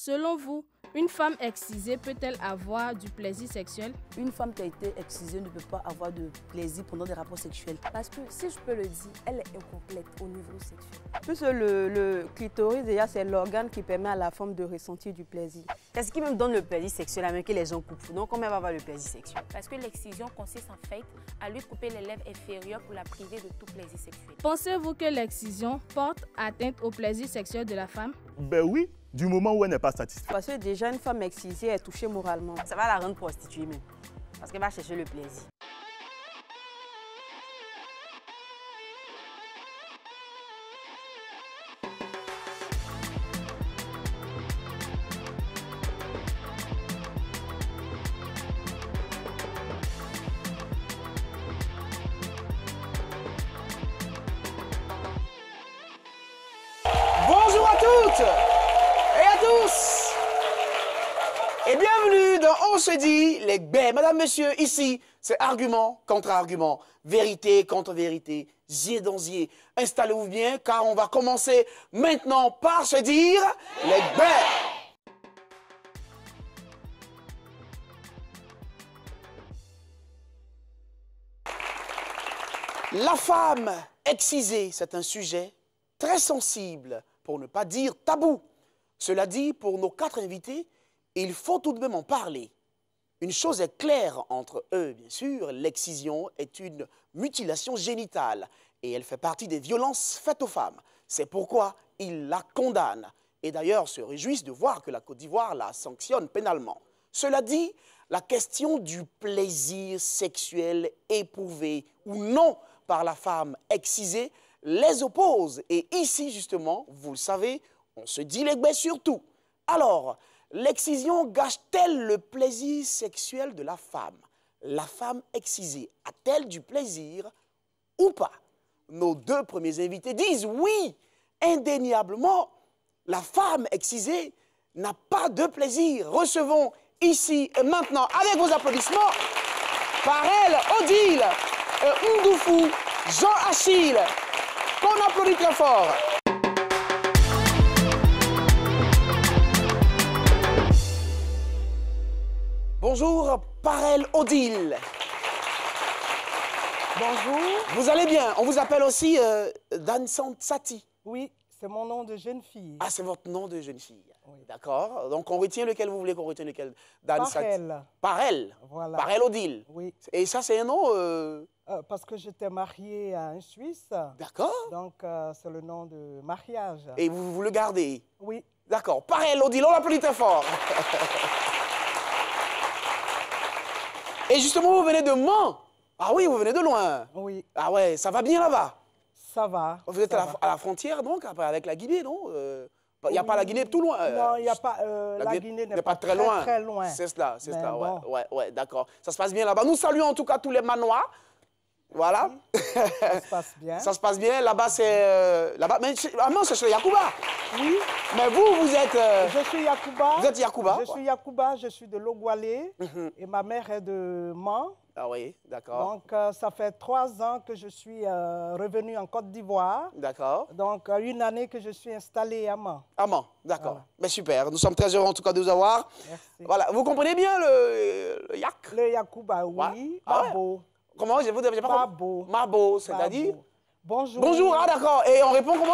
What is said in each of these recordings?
Selon vous, une femme excisée peut-elle avoir du plaisir sexuel? Une femme qui a été excisée ne peut pas avoir de plaisir pendant des rapports sexuels. Parce que, si je peux le dire, elle est incomplète au niveau sexuel. Plus le clitoris, déjà, c'est l'organe qui permet à la femme de ressentir du plaisir. C'est ce qui même donne le plaisir sexuel à que les gens coupent. Donc, comment elle va avoir le plaisir sexuel? Parce que l'excision consiste en fait à lui couper les lèvres inférieures pour la priver de tout plaisir sexuel. Pensez-vous que l'excision porte atteinte au plaisir sexuel de la femme? Ben oui, du moment où elle n'est pas satisfaite. Parce que déjà, une femme excisée est touchée moralement. Ça va la rendre prostituée même. Parce qu'elle va chercher le plaisir. Bonjour à toutes et à tous et bienvenue dans On se dit les gbè. Madame, monsieur, ici, c'est argument contre argument, vérité contre vérité, zier dans zier. Installez-vous bien car on va commencer maintenant par se dire les gbè. La femme excisée, c'est un sujet très sensible, pour ne pas dire tabou. Cela dit, pour nos 4 invités, il faut tout de même en parler. Une chose est claire entre eux, bien sûr, l'excision est une mutilation génitale et elle fait partie des violences faites aux femmes. C'est pourquoi ils la condamnent et d'ailleurs se réjouissent de voir que la Côte d'Ivoire la sanctionne pénalement. Cela dit, la question du plaisir sexuel éprouvé ou non par la femme excisée les oppose. Et ici, justement, vous le savez, on se dit les gbè surtout. Alors, l'excision gâche-t-elle le plaisir sexuel de la femme? La femme excisée a-t-elle du plaisir ou pas? Nos 2 premiers invités disent oui, indéniablement, la femme excisée n'a pas de plaisir. Recevons ici et maintenant, avec vos applaudissements, Parel Odile, Ndoufou, Jean-Achille, qu'on applaudit très fort. Bonjour, Parel Odile. Bonjour. Vous allez bien? On vous appelle aussi Dan Sati. Oui, c'est mon nom de jeune fille. Ah, c'est votre nom de jeune fille. Oui. D'accord. Donc, on retient lequel vous voulez qu'on retienne lequel? Dan Sati. Parel. Parel. Voilà. Parel Odile. Oui. Et ça, c'est un nom... Parce que j'étais mariée à un Suisse. D'accord. Donc, c'est le nom de mariage. Et vous le gardez? Oui. D'accord. Parel Odile, on l'applaudit très fort. Et justement, vous venez de Mans. Ah oui, vous venez de loin. Oui. Ah ouais, ça va bien là-bas? Ça va. Vous êtes à la frontière, donc, après, avec la Guinée, non? Il n'y a pas la Guinée tout loin. Non, il n'y a pas. La Guinée n'est pas très loin. Très loin. C'est cela, c'est cela. Bon. Ouais, d'accord. Ça se passe bien là-bas. Nous saluons en tout cas tous les manoirs. Voilà. Oui. Ça se passe bien. Ça se passe bien. Là-bas, c'est. Là-bas. Mais non, c'est chez Yacouba. Oui. Mais vous êtes. Je suis Yacouba. Vous êtes Yacouba? Je suis Yacouba, je suis de Logoualé. Et ma mère est de Mans. Ah oui, d'accord. Donc, ça fait 3 ans que je suis revenue en Côte d'Ivoire. D'accord. Donc, 1 année que je suis installée à Mans. À Mans, d'accord. Voilà. Mais super, nous sommes très heureux en tout cas de vous avoir. Merci. Voilà, vous comprenez bien le yak? Le Yacouba, oui. Ouais. Ah ouais. Mabo. Comment? Vous n'avez pas Mabo. Mabo, c'est-à-dire? Bonjour. Bonjour, ah d'accord. Et on répond comment?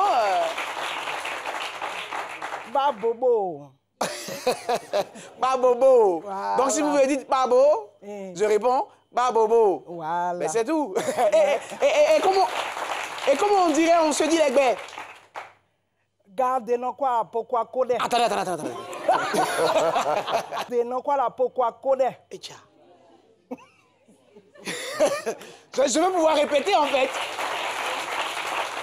Babobo. Babobo. Voilà. Donc si vous me dites Babo, je réponds Babobo. Voilà. Mais c'est tout. et comment on dirait, on se dit les gbè? Gardez non quoi pourquoi code. Attendez. Gardez non quoi la pourquoi code. Et tiens. Je veux pouvoir répéter en fait.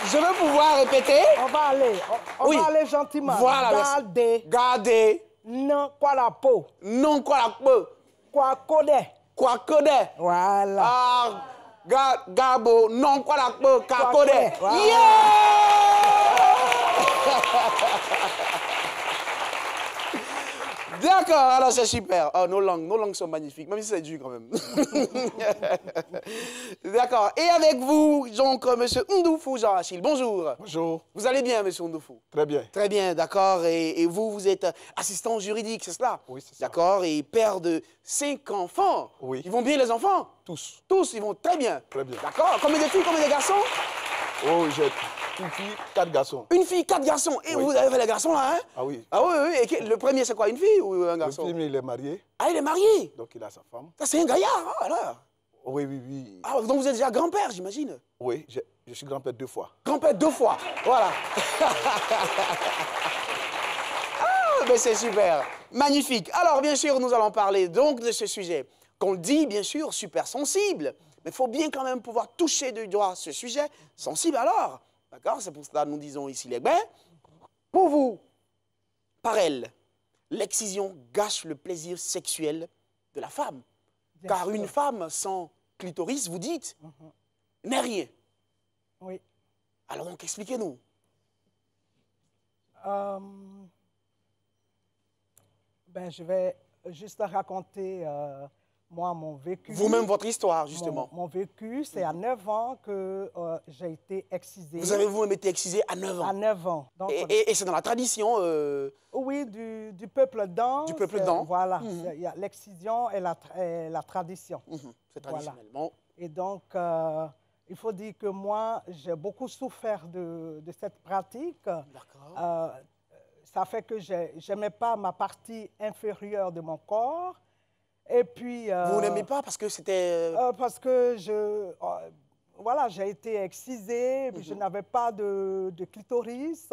Je veux pouvoir répéter. On va aller. On va aller gentiment. Voilà. Gardez. Non quoi la peau. Non quoi la peau. Quoi code. Quoi code. Voilà. Ah, Gabo, non quoi la peau, quoi code. Voilà. Yeah! D'accord, alors c'est super. Oh, nos langues sont magnifiques, même si c'est dur quand même. D'accord. Et avec vous, donc, monsieur Ndoufou Jean-Achille, bonjour. Bonjour. Vous allez bien, monsieur Ndoufou? Très bien. Très bien, d'accord. Et vous, vous êtes assistant juridique, c'est cela? Oui, c'est ça. D'accord. Et père de 5 enfants? Oui. Ils vont bien, les enfants? Tous. Tous, ils vont très bien. Très bien. D'accord. Combien de filles, combien de garçons? Oh, j'ai une fille, 4 garçons. Une fille, 4 garçons. Et Oui. vous avez fait les garçons, là, hein? Ah oui. Ah oui, oui. Et le premier, c'est quoi, une fille ou un garçon? Le premier, il est marié, Ah, il est marié? donc il a sa femme. Ça, c'est un gaillard, hein, là. Oui, oui, oui. Ah, donc vous êtes déjà grand-père, j'imagine? Oui, je suis grand-père 2 fois. Grand-père 2 fois, voilà. Ah, ben c'est super. Magnifique. Alors, bien sûr, nous allons parler donc de ce sujet qu'on le dit, bien sûr, super sensible. Mais il faut bien quand même pouvoir toucher du doigt ce sujet sensible alors. D'accord? C'est pour cela que nous disons ici les bains. Pour vous, par elle, l'excision gâche le plaisir sexuel de la femme. Car une femme sans clitoris, vous dites, n'est rien. Oui. Alors donc, expliquez-nous. Ben, je vais juste raconter, moi, mon vécu. Vous-même, votre histoire, justement. Mon vécu, c'est à 9 ans que j'ai été excisée. Vous avez vous-même été excisée à 9 ans. À 9 ans. Donc, et c'est dans la tradition oui, du peuple Dan. Du peuple Dan. Voilà. Il y a l'excision et la tradition. C'est traditionnellement. Et donc, il faut dire que moi, j'ai beaucoup souffert de cette pratique. D'accord. Ça fait que je n'aimais pas ma partie inférieure de mon corps. Et puis... vous n'aimez pas parce que c'était... parce que voilà, j'ai été excisée, puis je n'avais pas de clitoris.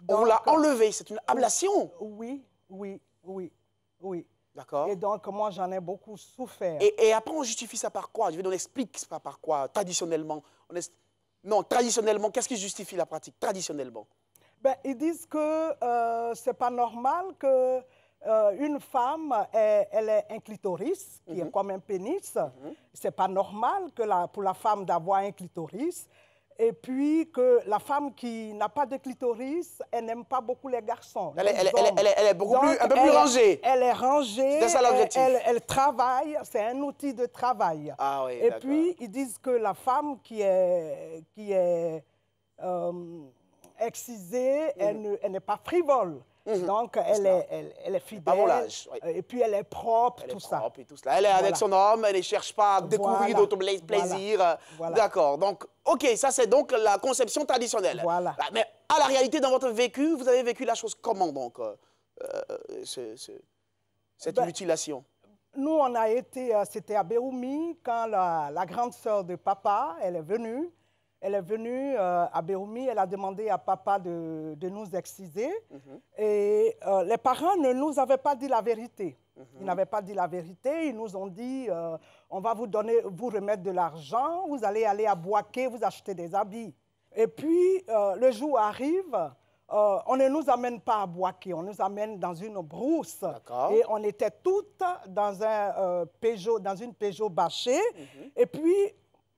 On vous l'a enlevé, c'est une ablation. Oui, oui, oui, oui. D'accord. Et donc, moi, j'en ai beaucoup souffert. Et après, on justifie ça par quoi? Je vais nous expliquer ça par quoi, traditionnellement. Non, traditionnellement, qu'est-ce qui justifie la pratique, traditionnellement? Ben, ils disent que ce n'est pas normal que une femme, elle ait un clitoris, qui est comme un pénis. Ce n'est pas normal que pour la femme d'avoir un clitoris. Et puis que la femme qui n'a pas de clitoris, elle n'aime pas beaucoup les garçons. Elle est beaucoup plus, un peu plus rangée. Elle est rangée. C'est ça l'objectif. Elle travaille, c'est un outil de travail. Ah oui, et puis, ils disent que la femme qui est excisée, elle n'est pas frivole. Donc, elle est fidèle. Pas volage, oui. Et puis, elle est propre, Elle tout est ça. propre et tout cela. Elle est avec son homme, elle ne cherche pas à découvrir d'autres plaisirs. Voilà. D'accord. Donc, OK, ça c'est donc la conception traditionnelle. Voilà. Mais à la réalité, dans votre vécu, vous avez vécu la chose comment donc, cette mutilation? Nous, on a été, c'était à Béoumi, quand la grande sœur de papa, elle est venue. Elle est venue à Béoumi, elle a demandé à papa de nous exciser. Et les parents ne nous avaient pas dit la vérité. Ils n'avaient pas dit la vérité. Ils nous ont dit, on va vous remettre de l'argent, vous allez aller à Boaké, vous acheter des habits. Et puis, le jour arrive, on ne nous amène pas à Boaké, on nous amène dans une brousse. Et on était toutes dans une Peugeot bâchée. Et puis,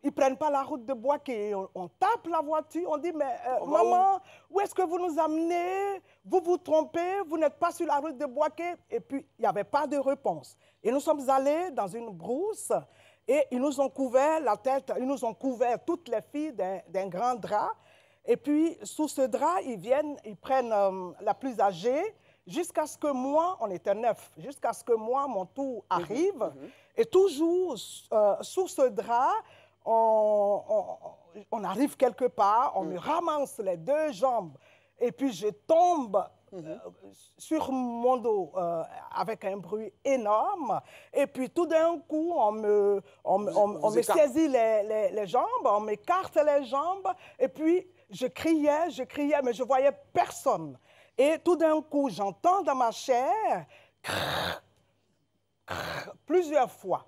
ils ne prennent pas la route de Boaké. On tape la voiture, on dit, mais maman, où est-ce que vous nous amenez? Vous vous trompez, vous n'êtes pas sur la route de Boaké. Et puis, il n'y avait pas de réponse. Et nous sommes allés dans une brousse et ils nous ont couvert la tête, ils nous ont couvert toutes les filles d'un grand drap. Et puis, sous ce drap, ils prennent la plus âgée jusqu'à ce que moi, on était 9, jusqu'à ce que moi, mon tour arrive. Et toujours sous ce drap, on arrive quelque part, on me ramasse les 2 jambes et puis je tombe sur mon dos avec un bruit énorme. Et puis tout d'un coup, on me saisit les jambes, on m'écarte les jambes et puis je criais, mais je ne voyais personne. Et tout d'un coup, j'entends dans ma chair plusieurs fois.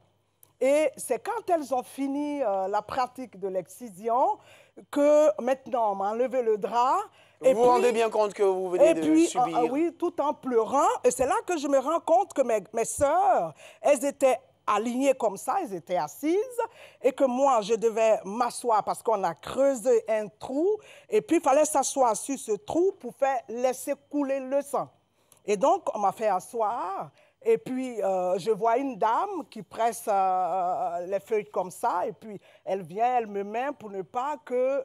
Et c'est quand elles ont fini la pratique de l'excision que maintenant on m'a enlevé le drap. Vous vous rendez bien compte que vous venez de subir. Oui, tout en pleurant. Et c'est là que je me rends compte que mes sœurs, elles étaient alignées comme ça, elles étaient assises, et que moi, je devais m'asseoir parce qu'on a creusé un trou, et puis il fallait s'asseoir sur ce trou pour laisser couler le sang. Et donc, on m'a fait asseoir. Et puis, je vois une dame qui presse les feuilles comme ça. Et puis, elle vient, elle me met pour ne pas que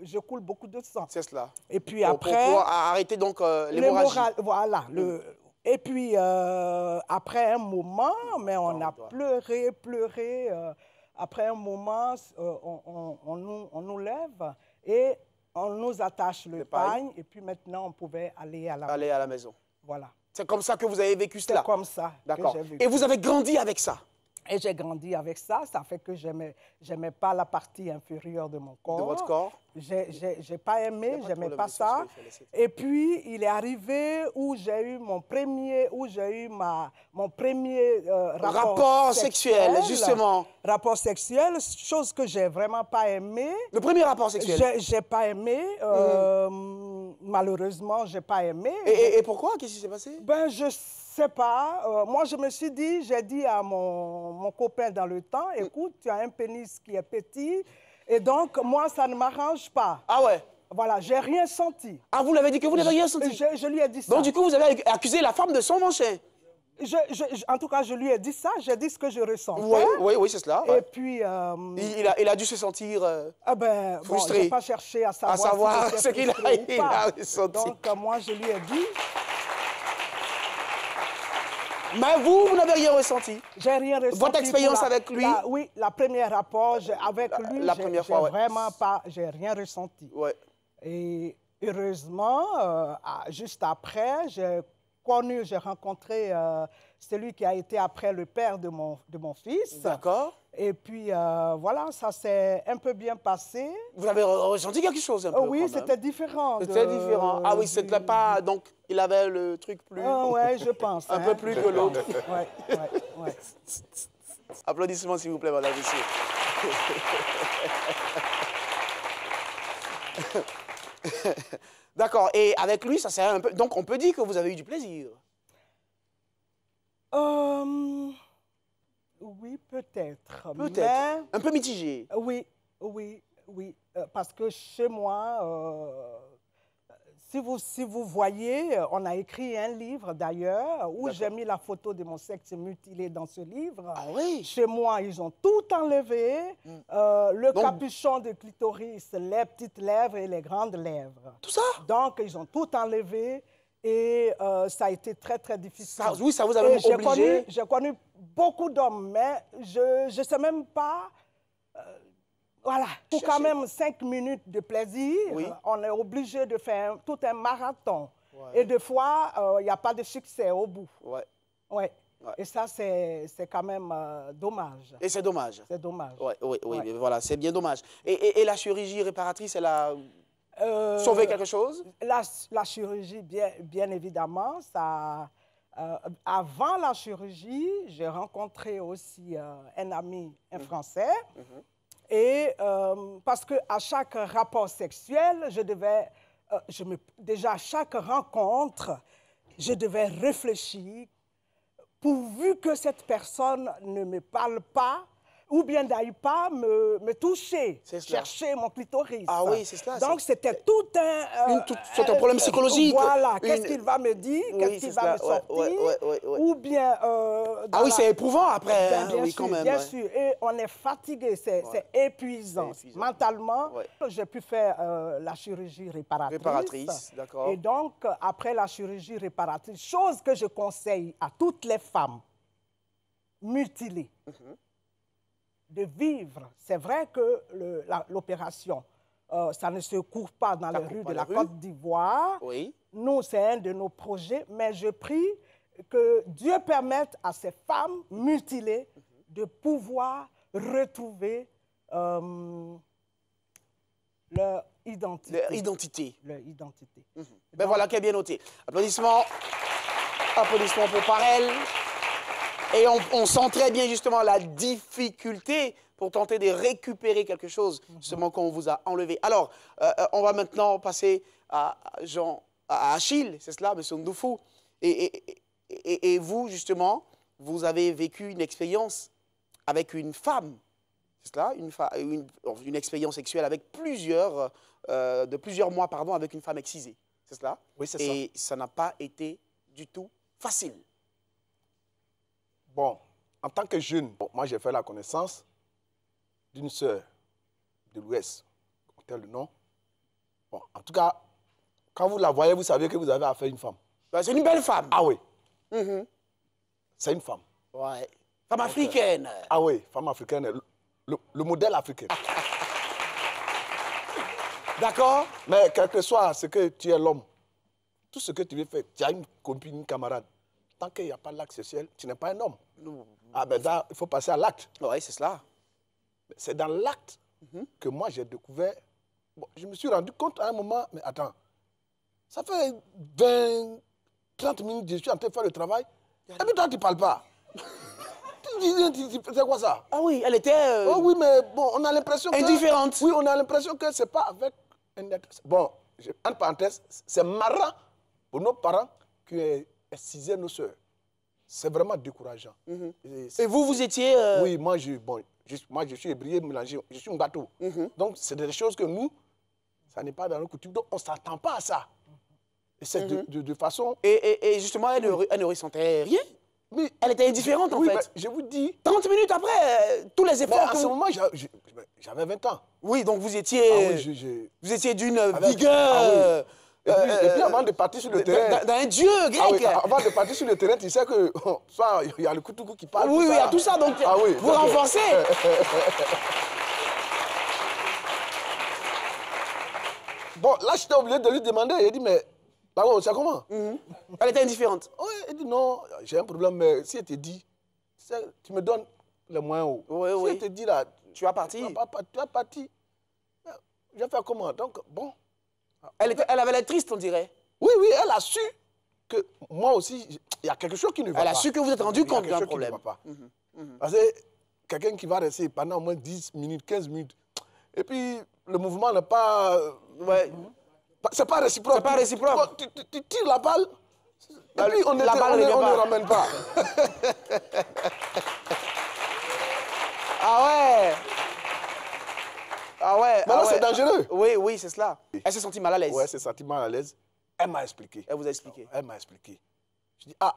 je coule beaucoup de sang. C'est cela. Et puis après... Pour arrêter donc l'hémorragie. Voilà. Et puis, après un moment, mais on a pleuré. Après un moment, on nous lève et on nous attache le pagne. Et puis maintenant, on pouvait aller à la maison. Voilà. C'est comme ça que vous avez vécu cela? C'est comme ça. D'accord. Et vous avez grandi avec ça? Et j'ai grandi avec ça. Ça fait que je n'aimais pas la partie inférieure de mon corps. De votre corps? J'ai pas aimé, je n'aimais pas ça. Et puis, il est arrivé où j'ai eu mon premier rapport sexuel, justement. Rapport sexuel, chose que j'ai vraiment pas aimé. Le premier rapport sexuel? J'ai pas aimé. Malheureusement, j'ai pas aimé. Et pourquoi? Qu'est-ce qui s'est passé? Ben, je sais pas. Moi, je me suis dit, j'ai dit à mon copain dans le temps, écoute, tu as un pénis qui est petit, et donc, moi, ça ne m'arrange pas. Ah ouais? Voilà, j'ai rien senti. Ah, vous l'avez dit que vous n'avez rien senti? Je lui ai dit ça. Donc, du coup, vous avez accusé la femme de son manchon? En tout cas, je lui ai dit ça, j'ai dit ce que je ressentais. Oui, c'est cela. Ouais. Et puis... il a dû se sentir frustré. Je n'ai pas cherché à savoir ce qu'il a ressenti. Donc, moi, je lui ai dit... Mais vous n'avez rien ressenti? J'ai rien ressenti. Votre expérience avec lui? Oui, la première rapport avec lui, j'ai rien ressenti. Ouais. Et heureusement, juste après, j'ai rencontré celui qui a été après le père de mon fils. D'accord. Et puis, voilà, ça s'est un peu bien passé. Vous avez ressenti quelque chose un peu? Oui, c'était différent. C'était différent. Ah oui, c'était pas... Donc, il avait le truc plus... oui, je pense. un peu plus que l'autre. Oui. Applaudissements, s'il vous plaît, madame, monsieur. D'accord. Et avec lui, ça s'est un peu... Donc, on peut dire que vous avez eu du plaisir? Oui, peut-être. Peut-être. Un peu mitigé? Oui. Parce que chez moi, si vous voyez, on a écrit un livre d'ailleurs où j'ai mis la photo de mon sexe mutilé dans ce livre. Ah oui? Chez moi, ils ont tout enlevé. Le capuchon de clitoris, les petites lèvres et les grandes lèvres. Tout ça? Donc, ils ont tout enlevé. Et ça a été très, très difficile. Oui, ça vous a obligé? J'ai connu beaucoup d'hommes, mais je ne sais même pas... voilà, pour quand même 5 minutes de plaisir, on est obligé de faire tout un marathon. Ouais. Et des fois, il n'y a pas de succès au bout. Ouais. Et ça, c'est quand même dommage. Et c'est dommage? C'est dommage. Oui, mais voilà, c'est bien dommage. Et la chirurgie réparatrice, elle a... sauver quelque chose? La chirurgie, bien évidemment, ça... avant la chirurgie, j'ai rencontré aussi un ami, un Français. Et parce qu'à chaque rapport sexuel, déjà à chaque rencontre, je devais réfléchir, pourvu que cette personne ne me parle pas, ou bien n'aille pas me toucher, chercher mon clitoris. Ah oui, c'est cela. Donc, c'était tout c'est un problème psychologique. Voilà, qu'est-ce qu'il va me dire, qu'est-ce qu'il va me sortir, ou bien... ah oui, c'est éprouvant après, bien sûr, quand même. Bien sûr, et on est fatigué, c'est épuisant. Mentalement, j'ai pu faire la chirurgie réparatrice. D'accord. Et donc, après la chirurgie réparatrice, chose que je conseille à toutes les femmes mutilées, de vivre. C'est vrai que l'opération, ça ne se court pas dans les rues de la Côte d'Ivoire. Oui. Nous, c'est un de nos projets, mais je prie que Dieu permette à ces femmes mutilées de pouvoir retrouver leur identité. Leur identité. Leur identité. Ben voilà qui est bien noté. Applaudissements. Applaudissements pour Parel. Et on sent très bien justement la difficulté pour tenter de récupérer quelque chose, justement qu'on vous a enlevé. Alors, on va maintenant passer à Achille, c'est cela, M. Ndoufou. Et vous, justement, vous avez vécu une expérience avec une femme, c'est cela, une expérience sexuelle avec plusieurs mois, avec une femme excisée, c'est cela? Oui, c'est ça. Et ça n'a pas été du tout facile. Bon, en tant que jeune, moi j'ai fait la connaissance d'une sœur de l'Ouest, tel le nom. Bon, en tout cas, quand vous la voyez, vous savez que vous avez affaire à une femme. C'est une belle femme. Ah oui. C'est une femme. Ouais. Femme africaine. Ah oui, femme africaine, le modèle africain. D'accord. Mais quel que soit ce que tu es l'homme, tout ce que tu veux faire, tu as une copine, une camarade, tant qu'il n'y a pas l'acte sexuel, tu n'es pas un homme. Ah ben là, il faut passer à l'acte. Oui, c'est cela. C'est dans l'acte que moi j'ai découvert. Bon, je me suis rendu compte à un moment, mais attends, ça fait 20, 30 minutes que je suis en train de faire le travail, et puis toi tu ne parles pas. C'est quoi ça? Ah oui, elle était... Oh oui, mais bon, on a l'impression que... indifférente. Oui, on a l'impression que c'est pas avec un être... Bon, entre parenthèses, c'est marrant pour nos parents qui aient excisé nos soeurs. C'est vraiment décourageant. Et vous, vous étiez... Oui, moi je suis ébrié, mélangé, je suis un gâteau. Donc, c'est des choses que nous, ça n'est pas dans nos coutumes, donc on ne s'attend pas à ça. Et c'est de façon... Et justement, elle ne ressentait rien. Mais elle était indifférente, en fait. Mais je vous dis... 30 minutes après, tous les efforts... Mais à ce moment, j'avais 20 ans. Oui, donc vous étiez... vous étiez d'une vigueur... Et puis avant de partir sur le terrain... D'un dieu grec. Avant de partir sur le terrain, tu sais que... Soit il y a le couteau qui parle. Oui, il y a tout ça, donc vous renforcez. Bon, là, j'étais obligé de lui demander. Il a dit, mais... Là-haut, c'est comment? Elle était indifférente. Oui, elle dit, non, j'ai un problème, mais si elle te dit, tu me donnes les moyens. Si elle te dit, là... Tu vas partir. Tu vas partir. Je vais faire comment? Donc, bon... Elle avait l'air triste, on dirait. Oui, elle a su que moi aussi, il y a quelque chose qui ne va pas. Elle a su que vous êtes rendu compte d'un problème. Parce que quelqu'un qui va rester pendant au moins 10 minutes, 15 minutes, et puis le mouvement n'est pas... C'est pas réciproque. C'est pas réciproque. Tu tires la balle, et puis on ne ramène pas. Ah ouais. Ah ouais. Mais là, c'est dangereux. Oui, c'est cela. Elle s'est sentie mal à l'aise. Oui, elle s'est sentie mal à l'aise. Elle m'a expliqué. Elle vous a expliqué. Elle m'a expliqué. Je dis, ah,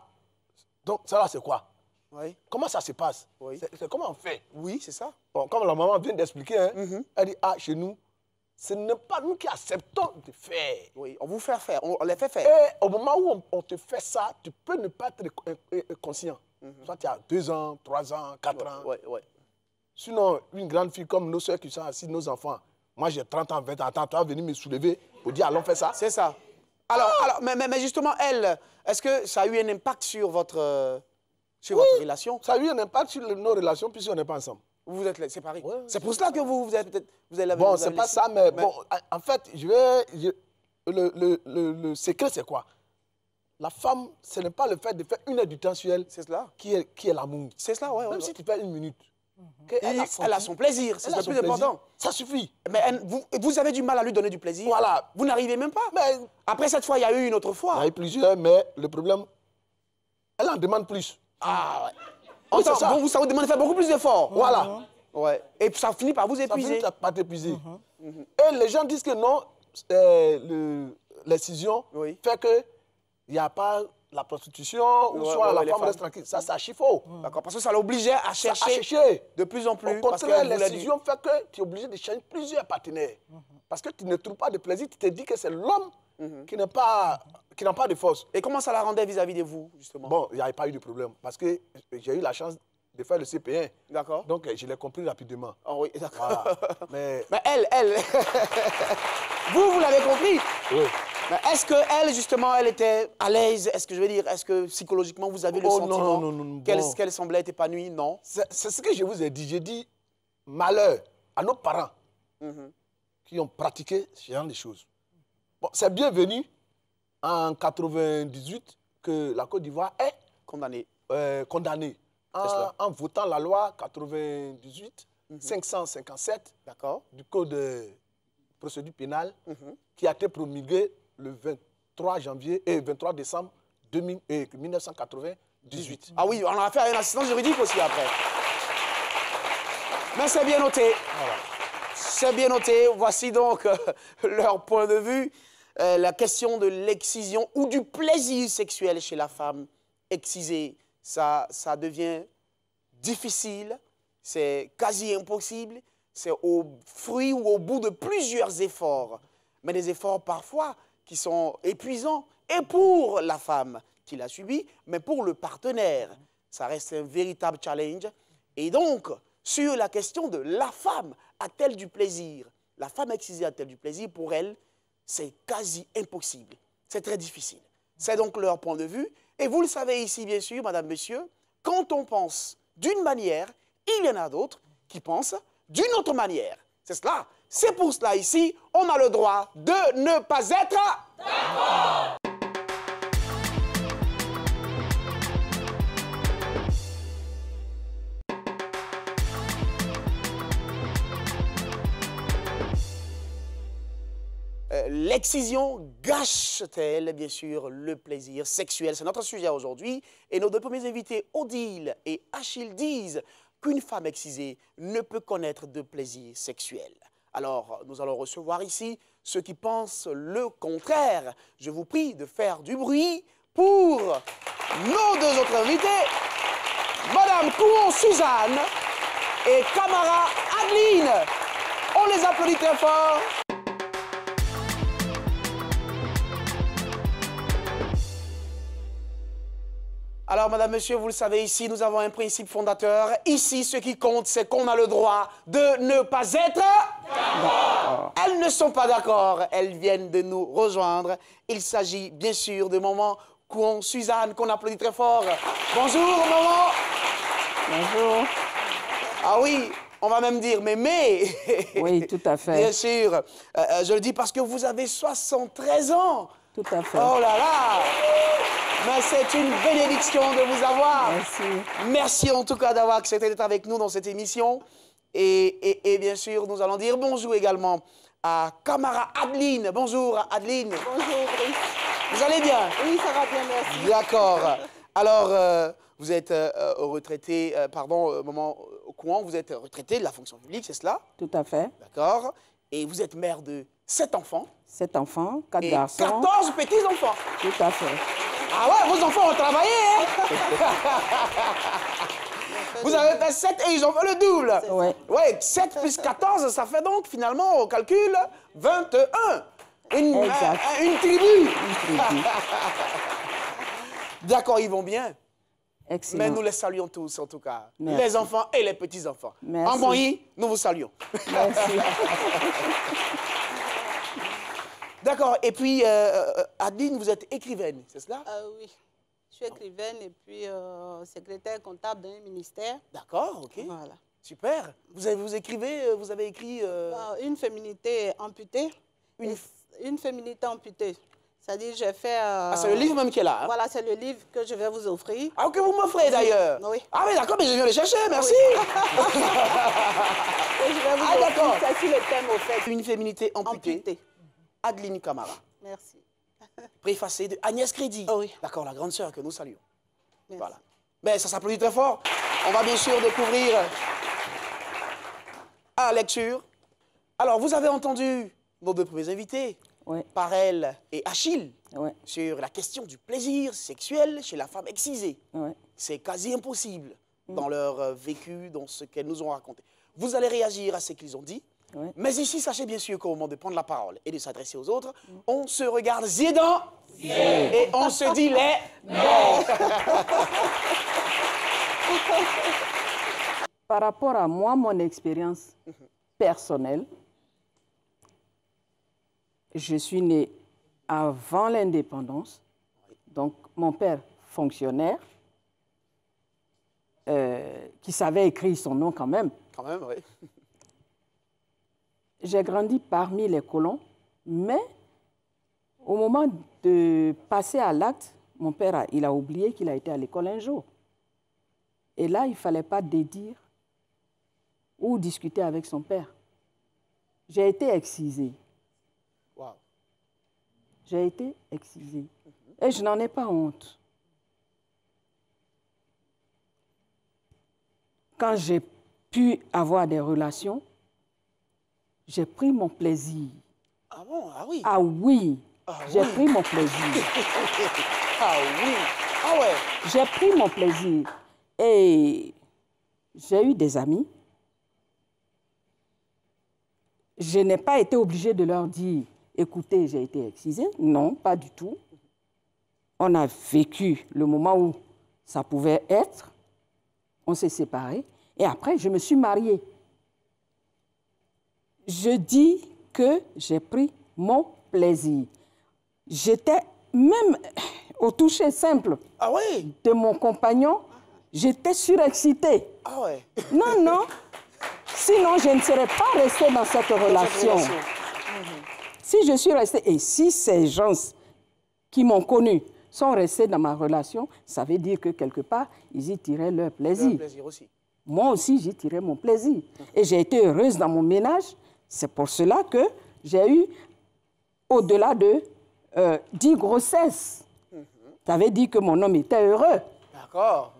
donc ça là, c'est quoi? Oui. Comment ça se passe? C'est comment on fait? Oui, c'est ça. Bon, comme la maman vient d'expliquer, elle dit, ah, chez nous, ce n'est pas nous qui acceptons de faire. Oui, on vous fait faire, on les fait faire. Et au moment où on te fait ça, tu peux ne pas être conscient. Soit tu as 2 ans, 3 ans, 4 ans. Oui. Sinon, une grande fille comme nos soeurs qui sont assises, nos enfants, moi j'ai 30 ans, 20 ans, attends, tu vas venir me soulever pour dire allons faire ça. C'est ça. Alors, mais justement, elle, est-ce que ça a eu un impact sur votre relation? Ça a eu un impact sur nos relations puisqu'on n'est pas ensemble. Vous êtes séparés. Ouais. C'est pour cela que vous avez peut-être... Bon, c'est pas ça, mais bon, en fait, le secret, c'est quoi? La femme, ce n'est pas le fait de faire 1 heure du temps sur elle qui est l'amour. C'est cela, oui. Même si tu fais 1 minute. Elle a son plaisir, c'est le plus important. Ça suffit. Mais vous avez du mal à lui donner du plaisir. Voilà. Vous n'arrivez même pas. Mais après cette fois, il y a eu une autre fois. Il y a eu plusieurs, mais le problème, elle en demande plus. Ah ouais. Ça vous demande de faire beaucoup plus d'efforts. Voilà. Ouais. Et ça finit par vous épuiser. Ça finit par t'épuiser. Et les gens disent que non, l'excision fait qu'il n'y a pas la prostitution ou soit la femme reste tranquille. Ça, c'est archi faux. D'accord, parce que ça l'obligeait à chercher de plus en plus. Au contraire, l'excision fait que tu es obligé de chercher plusieurs partenaires. Parce que tu ne trouves pas de plaisir, tu te dis que c'est l'homme qui n'a pas de force. Et comment ça la rendait vis-à-vis de vous, justement? Bon, il n'y avait pas eu de problème. Parce que j'ai eu la chance de faire le CP1. D'accord. Donc, je l'ai compris rapidement. Ah oui, d'accord. Voilà. Mais elle... vous l'avez compris? Oui. Mais est-ce qu'elle, justement, elle était à l'aise? Est-ce que je veux dire, est-ce que psychologiquement, vous avez le sentiment qu'elle semblait être épanouie? Non. C'est ce que je vous ai dit. J'ai dit malheur à nos parents qui ont pratiqué ce genre de choses. Bon, c'est bienvenu en 98 que la Côte d'Ivoire est condamnée en votant la loi 98 557 du Code de procédure pénale qui a été promulguée le 23 décembre 1998. Ah oui, on a fait une assistance juridique aussi après. Mais c'est bien noté. Voilà. C'est bien noté. Voici donc leur point de vue. la question de l'excision ou du plaisir sexuel chez la femme excisée, ça devient difficile, c'est quasi impossible, c'est au fruit ou au bout de plusieurs efforts, mais des efforts parfois qui sont épuisants, et pour la femme qui l'a subi, mais pour le partenaire, ça reste un véritable challenge. Et donc, sur la question de la femme a-t-elle du plaisir, la femme excisée a-t-elle du plaisir, pour elle, c'est quasi impossible, c'est très difficile. C'est donc leur point de vue, et vous le savez ici, bien sûr, madame, monsieur, quand on pense d'une manière, il y en a d'autres qui pensent d'une autre manière. C'est cela. C'est pour cela ici, on a le droit de ne pas être d'accord. L'excision gâche-t-elle, bien sûr, le plaisir sexuel? C'est notre sujet aujourd'hui. Et nos deux premiers invités, Odile et Achille, disent qu'une femme excisée ne peut connaître de plaisir sexuel. Alors, nous allons recevoir ici ceux qui pensent le contraire. Je vous prie de faire du bruit pour nos deux autres invités, Madame Kouon-Suzanne et Camara Adeline. On les applaudit très fort. Alors, madame, monsieur, vous le savez, ici, nous avons un principe fondateur. Ici, ce qui compte, c'est qu'on a le droit de ne pas être d'accord. Elles ne sont pas d'accord. Elles viennent de nous rejoindre. Il s'agit, bien sûr, de maman Kouon-Suzanne, qu'on applaudit très fort. Bonjour, maman. Bonjour. Ah oui, on va même dire mémé. Oui, tout à fait. Bien sûr. Je le dis parce que vous avez 73 ans. Tout à fait. Oh là là. Mais c'est une bénédiction de vous avoir. Merci. Merci en tout cas d'avoir accepté d'être avec nous dans cette émission. Et bien sûr, nous allons dire bonjour également à Camara Adeline. Bonjour Adeline. Bonjour, Brice. Vous allez bien? Oui, ça va bien, merci. D'accord. Alors, vous êtes retraité, maman Kouon, vous êtes retraité de la fonction publique, c'est cela? Tout à fait. D'accord. Et vous êtes mère de 7 enfants. 7 enfants, 4 et garçons. 14 petits-enfants. Tout à fait. Ah ouais, vos enfants ont travaillé, hein? Vous avez fait 7 et ils ont fait le double. Oui. Ouais, 7 plus 14, ça fait donc finalement, au calcul, 21. Une tribu. Une tribu. D'accord, ils vont bien. Excellent. Mais nous les saluons tous, en tout cas. Merci. Les enfants et les petits-enfants. Merci. En Boyi, nous vous saluons. Merci. D'accord. Et puis, Adeline, vous êtes écrivaine, c'est cela? Oui, je suis écrivaine et puis secrétaire comptable d'un ministère. D'accord, ok. Voilà. Super. Vous avez écrit... Une féminité amputée. Une féminité amputée. C'est-à-dire, j'ai fait... c'est le livre même qui est là, hein? Voilà, c'est le livre que je vais vous offrir. Ah, que vous m'offrez d'ailleurs? Oui. Ah oui, d'accord, mais je viens le chercher, merci. Oui. Et je vais vous offrir, c'est sur le thème, au fait. Une féminité amputée. Adeline Camara. Merci. Préfacé de Agnès Crédit. Oh oui. D'accord, la grande sœur que nous saluons. Merci. Voilà. Mais ça s'applaudit très fort. On va bien sûr découvrir à la lecture. Alors, vous avez entendu nos deux premiers invités, Oui. Parel et Achille, Oui. sur la question du plaisir sexuel chez la femme excisée. Oui. C'est quasi impossible dans leur vécu, dans ce qu'elles nous ont raconté. Vous allez réagir à ce qu'ils ont dit. Oui. Mais ici, sachez bien sûr qu'au moment de prendre la parole et de s'adresser aux autres, on se regarde yeux dans et on se dit les mots. Par rapport à moi, mon expérience personnelle, je suis née avant l'indépendance. Donc, mon père, fonctionnaire, qui savait écrire son nom quand même. Quand même, oui. J'ai grandi parmi les colons, mais au moment de passer à l'acte, mon père, il a oublié qu'il a été à l'école un jour. Et là, il ne fallait pas dédire ou discuter avec son père. J'ai été excisée. Wow. J'ai été excisée. Et je n'en ai pas honte. Quand j'ai pu avoir des relations, j'ai pris mon plaisir. Ah bon? Ah oui? Ah oui. J'ai pris mon plaisir. Ah oui. Ah ouais. J'ai pris mon plaisir. Et j'ai eu des amis. Je n'ai pas été obligée de leur dire, écoutez, j'ai été excisée. Non, pas du tout. On a vécu le moment où ça pouvait être. On s'est séparés. Et après, je me suis mariée. Je dis que j'ai pris mon plaisir. J'étais même au toucher simple de mon compagnon, j'étais surexcitée. Ah ouais. Non, non. Sinon, je ne serais pas restée dans cette relation. Si je suis restée, et si ces gens qui m'ont connue sont restés dans ma relation, ça veut dire que quelque part, ils y tiraient leur plaisir. Leur plaisir aussi. Moi aussi, j'y tirais mon plaisir. Et j'ai été heureuse dans mon ménage. C'est pour cela que j'ai eu, au-delà de 10 grossesses. Ça veut dire que mon homme était heureux. D'accord.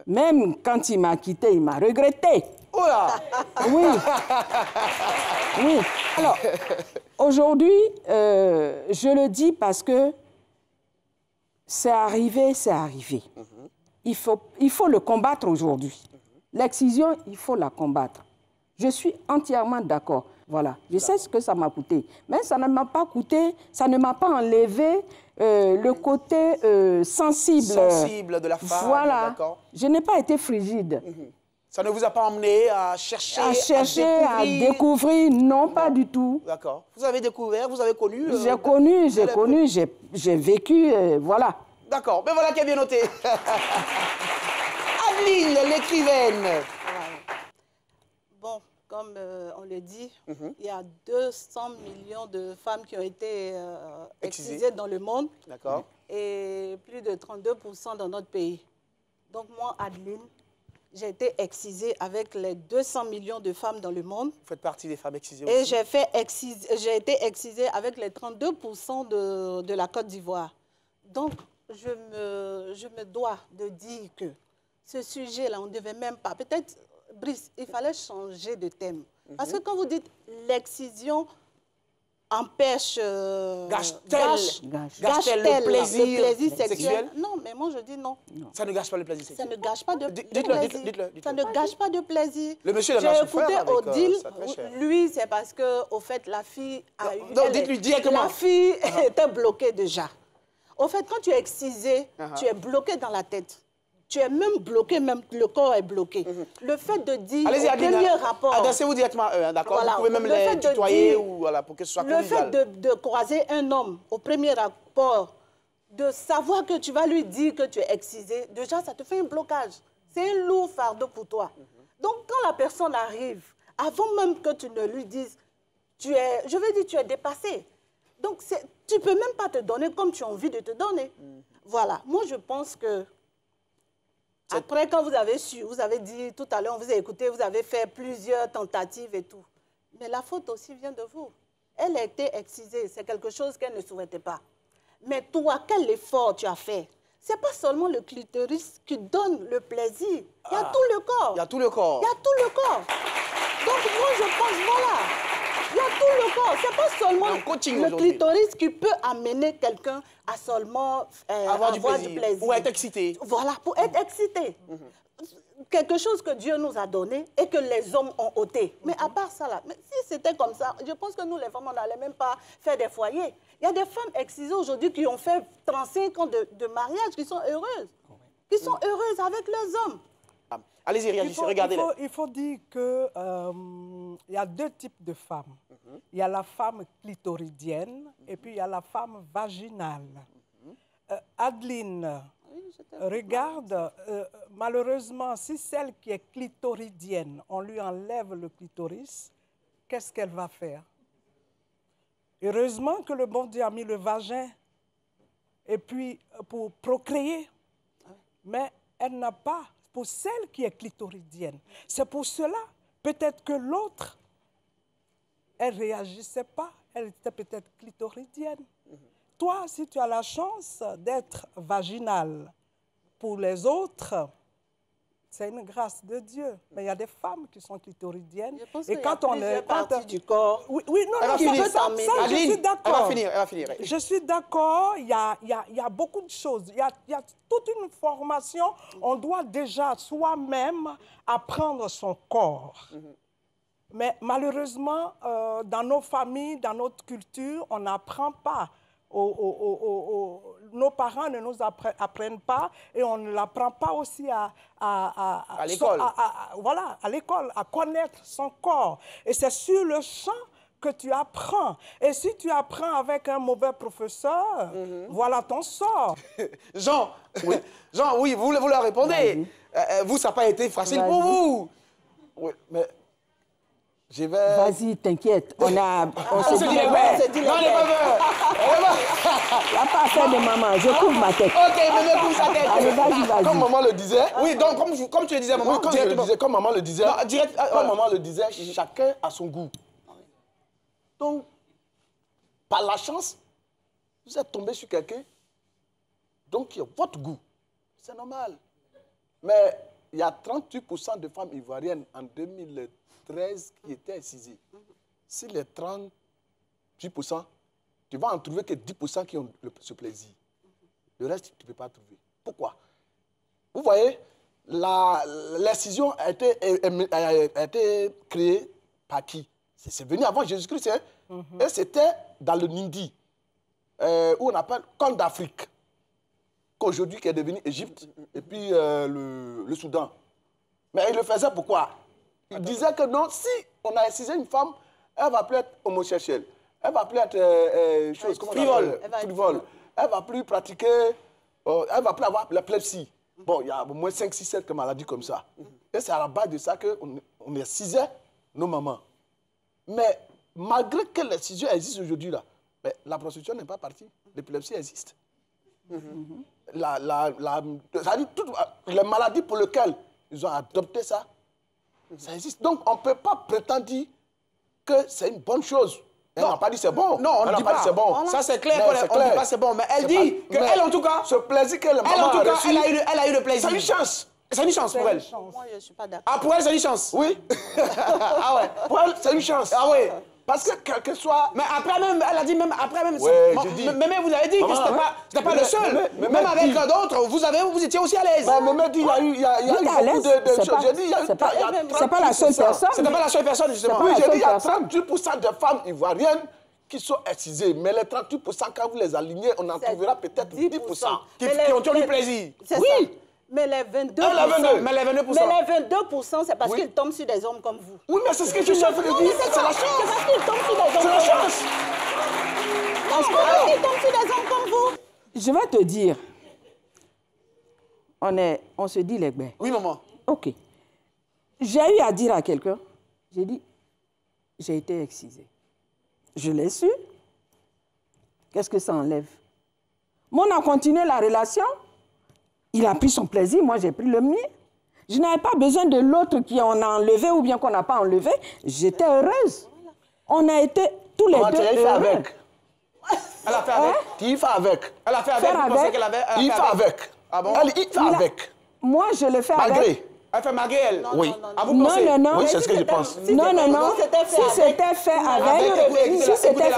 Même quand il m'a quitté, il m'a regretté. Oh là! Oui. Oui. Alors, aujourd'hui, je le dis parce que c'est arrivé, c'est arrivé. Il faut le combattre aujourd'hui. L'excision, il faut la combattre. Je suis entièrement d'accord. Voilà. Je sais ce que ça m'a coûté. Mais ça ne m'a pas coûté, ça ne m'a pas enlevé le côté sensible. Sensible de la femme. Voilà. Je n'ai pas été frigide. Ça ne vous a pas emmené à chercher, à découvrir. Non, pas du tout. D'accord. Vous avez découvert, vous avez connu. J'ai connu, j'ai vécu, voilà. D'accord, mais voilà qui est bien noté. Adeline, l'écrivaine. Bon, comme on le dit, il y a 200 millions de femmes qui ont été excisées dans le monde. D'accord. Et plus de 32% dans notre pays. Donc moi, Adeline, j'ai été excisée avec les 200 millions de femmes dans le monde. Vous faites partie des femmes excisées et aussi. Et j'ai été excisée avec les 32% de la Côte d'Ivoire. Donc, je me dois de dire que ce sujet-là, on ne devait même pas... Peut-être, Brice, il fallait changer de thème. Parce que quand vous dites l'excision empêche... Gâche-t-elle le plaisir sexuel? Non, mais moi je dis non. Ça ne gâche pas le plaisir sexuel? Ça ne gâche pas de plaisir. Dites-le. Ça ne gâche pas de plaisir. Le monsieur l'a souffert avec ça, très cher. Lui, c'est parce que, au fait, la fille a eu... Donc, dites-lui directement. La fille était bloquée déjà. Au fait, quand tu es excisé, tu es bloqué dans la tête. Tu es même bloqué, même le corps est bloqué. Le fait de dire au premier rapport... Adressez-vous directement à eux, d'accord? Voilà, vous pouvez même les tutoyer ou voilà, pour que ce soit convivial. Le fait de croiser un homme au premier rapport, de savoir que tu vas lui dire que tu es excisé, déjà, ça te fait un blocage. C'est un lourd fardeau pour toi. Donc, quand la personne arrive, avant même que tu ne lui dises, tu es dépassé. Donc, tu ne peux même pas te donner comme tu as envie de te donner. Voilà. Moi, je pense que après, quand vous avez su, vous avez dit, tout à l'heure, on vous a écouté, vous avez fait plusieurs tentatives et tout. Mais la faute aussi vient de vous. Elle a été excisée, c'est quelque chose qu'elle ne souhaitait pas. Mais toi, quel effort tu as fait? Ce n'est pas seulement le clitoris qui donne le plaisir. Il y a tout le corps. Il y a tout le corps. Il y a tout le corps. Donc moi, je pense, voilà. Il y a tout le corps. Ce n'est pas seulement le clitoris qui peut amener quelqu'un à seulement avoir du plaisir. Ou être excité. Voilà, pour être excité. Quelque chose que Dieu nous a donné et que les hommes ont ôté. Mais à part ça, là, mais si c'était comme ça, je pense que nous, les femmes, on n'allait même pas faire des foyers. Il y a des femmes excisées aujourd'hui qui ont fait 35 ans de mariage, qui sont heureuses. Qui sont heureuses avec leurs hommes. Allez-y, réagissez, regardez-les. Il faut dire qu'il y a deux types de femmes. Il y a la femme clitoridienne et puis il y a la femme vaginale. Adeline, regarde, malheureusement, si celle qui est clitoridienne, on lui enlève le clitoris, qu'est-ce qu'elle va faire? Heureusement que le bon Dieu a mis le vagin et puis pour procréer, mais elle n'a pas, pour celle qui est clitoridienne. C'est pour cela, peut-être que l'autre, elle ne réagissait pas, elle était peut-être clitoridienne. Toi, si tu as la chance d'être vaginale pour les autres, C'est une grâce de Dieu. Mais il y a des femmes qui sont clitoridiennes. Et quand on est partie du corps... Oui, non, elle va finir. Ça, je suis d'accord. Elle va finir, elle va finir. Je suis d'accord. Il y a beaucoup de choses. Il y a toute une formation. On doit déjà soi-même apprendre son corps. Mais malheureusement, dans nos familles, dans notre culture, on n'apprend pas. Nos parents ne nous apprennent pas et on ne l'apprend pas aussi à l'école. Voilà, à l'école, à connaître son corps. Et c'est sur le champ que tu apprends. Et si tu apprends avec un mauvais professeur, voilà ton sort. Jean, oui, vous leur répondez. Vous, ça n'a pas été facile pour vous. Oui, mais je vais... Vas-y, t'inquiète. On se dit non, on n'est pas peur. Il n'y a pas affaire de maman. Je couvre ma tête. Ok, mais couvre sa tête. Allez, vas-y. Comme maman le disait... Oui, donc comme tu le disais, maman, comme maman le disait... Comme maman le disait, chacun a son goût. Donc, par la chance, vous êtes tombé sur quelqu'un, donc il y a votre goût. C'est normal. Mais il y a 38% de femmes ivoiriennes en 2013 qui étaient excisées. Si les 38%, tu vas en trouver que 10% qui ont ce plaisir. Le reste, tu ne peux pas trouver. Pourquoi? Vous voyez, l'excision a été créée par qui? C'est venu avant Jésus-Christ. Hein? Et c'était dans le Nindi, où on appelle Corne d'Afrique, qu'aujourd'hui qui est devenu Égypte, et puis le Soudan. Mais il le faisait pourquoi? Il disait que non, si on a excisé une femme, elle va plus être homosexuelle. Elle va plus être frivole. Elle va plus pratiquer, elle va plus avoir l'épilepsie. Bon, il y a au moins 5, 6, 7 maladies comme ça. Et c'est à la base de ça qu'on excisait nos mamans. Mais malgré que l'excision existe aujourd'hui, la prostitution n'est pas partie. L'épilepsie existe. Toutes les maladies pour lesquelles ils ont adopté ça, ça existe. Donc, on ne peut pas prétendre dire que c'est une bonne chose. Elle n'a pas dit c'est bon. Non, on ne dit pas c'est bon. Ça, c'est clair qu'on ne dit pas c'est bon. Mais elle dit qu'elle, en tout cas... Ce plaisir qu'elle a reçu... Elle a eu le plaisir. C'est une chance. C'est une chance pour elle. Moi, je ne suis pas d'accord. Ah, pour elle, c'est une chance? Oui. Ah ouais. Pour elle, c'est une chance. Ah oui. Parce que quel que soit... Mais après même, elle a dit même après même... Oui, je dis... Mais vous avez dit que ce n'était pas le seul. Même avec d'autres, vous étiez aussi à l'aise. Mais dit, il y a eu beaucoup de choses. J'ai dit, c'est pas la seule personne. C'était pas la seule personne, justement. Oui, j'ai dit, il y a 38% de femmes ivoiriennes qui sont excisées. Mais les 38%, quand vous les alignez, on en trouvera peut-être 10%. Qui ont du plaisir. Oui. Mais les 22%, c'est parce qu'ils tombent sur des hommes comme vous. Oui, mais c'est ce que je suis en train de dire. C'est la chance. C'est parce qu'ils tombent sur des hommes comme vous. C'est la chance. Parce qu'ils tombent sur des hommes comme vous. Je vais te dire, on se dit les gbins. Oui, maman. OK. J'ai eu à dire à quelqu'un, j'ai dit, j'ai été excisée. Je l'ai su. Qu'est-ce que ça enlève? Moi, on a continué la relation. Il a pris son plaisir, moi j'ai pris le mien. Je n'avais pas besoin de l'autre qui en a enlevé ou bien qu'on n'a pas enlevé. J'étais heureuse. On a été tous les deux heureux. Elle a fait avec. Qui fait avec? Elle a fait avec. Vous pensez qu'elle avait... Il fait avec. Ah bon? Il fait avec. Moi, je le fais avec. Malgré. Elle fait malgré elle? Oui. Non. Oui, c'est ce que je pense. Non. Si c'était fait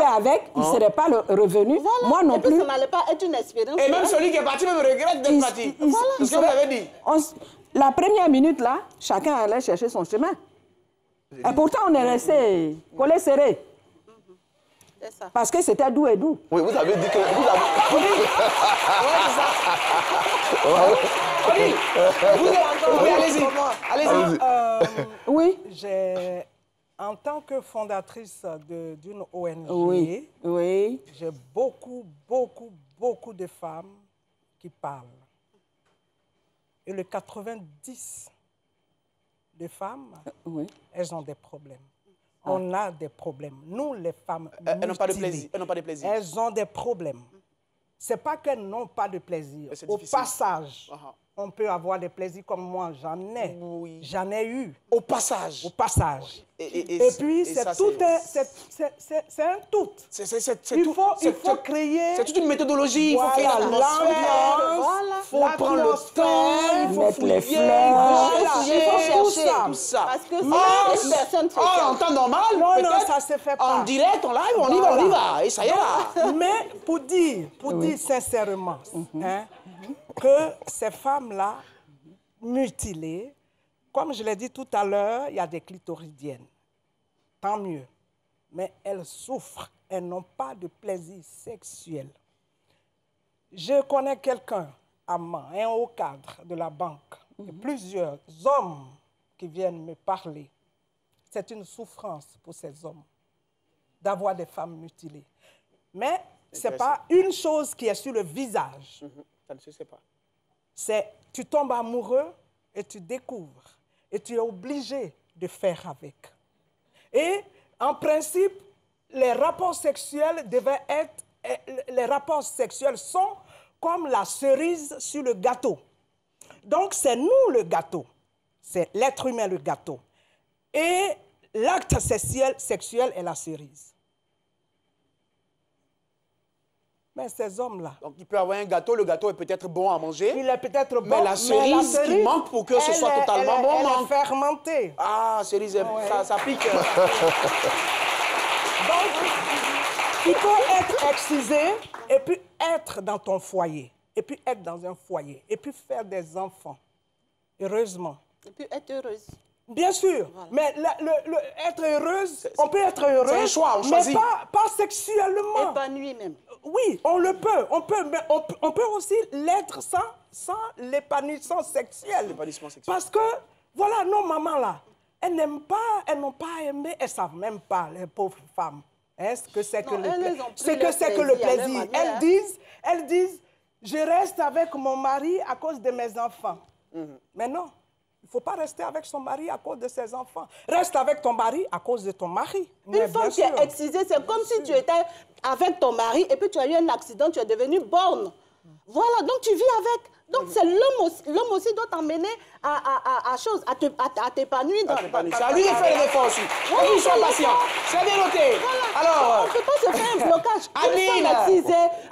avec, il ne serait pas revenu. Moi non plus. Ça n'allait pas être une expérience. Et même celui qui est parti même regrette d'être parti. C'est ce que vous avez dit. La première minute, là, chacun allait chercher son chemin. Et pourtant, on est resté collés serrés. Parce que c'était doux et doux. Oui, vous avez dit que... Allez-y. Oui. En tant que fondatrice d'une ONG, oui. J'ai beaucoup de femmes qui parlent. Et le 90 des femmes, elles ont des problèmes. On a des problèmes. Nous, les femmes, elles n'ont pas de plaisir. Elles ont des problèmes. Ce n'est pas qu'elles n'ont pas de plaisir. Au passage, on peut avoir des plaisirs comme moi, j'en ai. Oui. J'en ai eu. Au passage. Au passage. Et puis, c'est tout un tout. Il faut créer... C'est toute une méthodologie. Voilà, il faut créer l'ambiance, il faut prendre le temps, il faut mettre les fouiller, fleurs. il faut chercher tout ça. Parce que c'est personne fait ça. En temps normal, Non, peut-être, ça se fait pas. en direct, en live, on y va. Et ça y est là. Mais pour dire sincèrement, hein, que ces femmes-là, mutilées, comme je l'ai dit tout à l'heure, il y a des clitoridiennes. Tant mieux. Mais elles souffrent. Elles n'ont pas de plaisir sexuel. Je connais quelqu'un, un haut cadre de la banque, et plusieurs hommes qui viennent me parler. C'est une souffrance pour ces hommes d'avoir des femmes mutilées. Mais ce n'est pas une chose qui est sur le visage. Ça ne se sait pas. C'est tu tombes amoureux et tu découvres. Et tu es obligé de faire avec. Et en principe, les rapports sexuels devaient être... Les rapports sexuels sont comme la cerise sur le gâteau. Donc, c'est nous le gâteau. C'est l'être humain le gâteau. Et l'acte sexuel est la cerise. Mais ces hommes-là... Donc, il peut avoir un gâteau, le gâteau est peut-être bon à manger. Il est peut-être bon, mais la cerise qui manque pour que ce soit totalement bon manque. Elle est fermentée. Ah, cerise, ça pique. Donc, il faut être excisé et puis être dans ton foyer. Et puis être dans un foyer. Et puis faire des enfants. Heureusement. Et puis être heureuse. Bien sûr, voilà. Mais être heureuse, on peut être heureuse, c'est un choix, on choisit. Mais pas sexuellement. Épanouie même. Oui, on le peut, mais on peut aussi l'être sans l'épanouissement sexuel. Parce que, voilà, nos mamans là, elles n'ont pas aimé, elles ne savent même pas, les pauvres femmes, hein, ce que c'est que le plaisir. Elles disent, je reste avec mon mari à cause de mes enfants. Mais non. Il ne faut pas rester avec son mari à cause de ses enfants. Reste avec ton mari à cause de ton mari. Une fois que tu es excisée, c'est comme si tu étais avec ton mari et puis tu as eu un accident, tu es devenue borne. Voilà, donc tu vis avec. Donc c'est l'homme aussi doit t'emmener à t'épanouir. C'est à lui de faire les efforts aussi. Oui, sois patient. C'est bien noté. Voilà. Alors, on ne peut pas se faire un blocage. Adeline,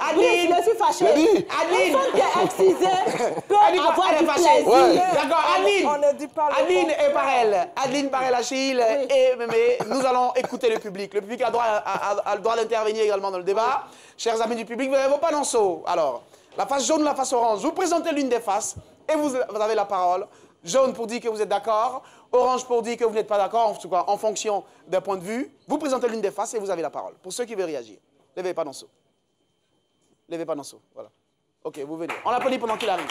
Adeline, je suis fâchée. Adeline, une femme qui est excisée peut avoir du plaisir. Ouais. D'accord, Adeline. On ne dit pas Adeline et Parel. Adeline, Parel, Achille et Mémé. Nous allons écouter le public. Le public a le droit d'intervenir également dans le débat. Chers amis du public, vous n'avez vos panonceaux. Alors, la face jaune, la face orange. Vous présentez l'une des faces et vous avez la parole. Jaune pour dire que vous êtes d'accord. Orange pour dire que vous n'êtes pas d'accord, en tout cas en fonction d'un point de vue. Vous présentez l'une des faces et vous avez la parole. Pour ceux qui veulent réagir. Levez pas panonceau. Levez pas panonceau. Voilà. Ok, vous venez. On l'applaudit pendant qu'il arrive.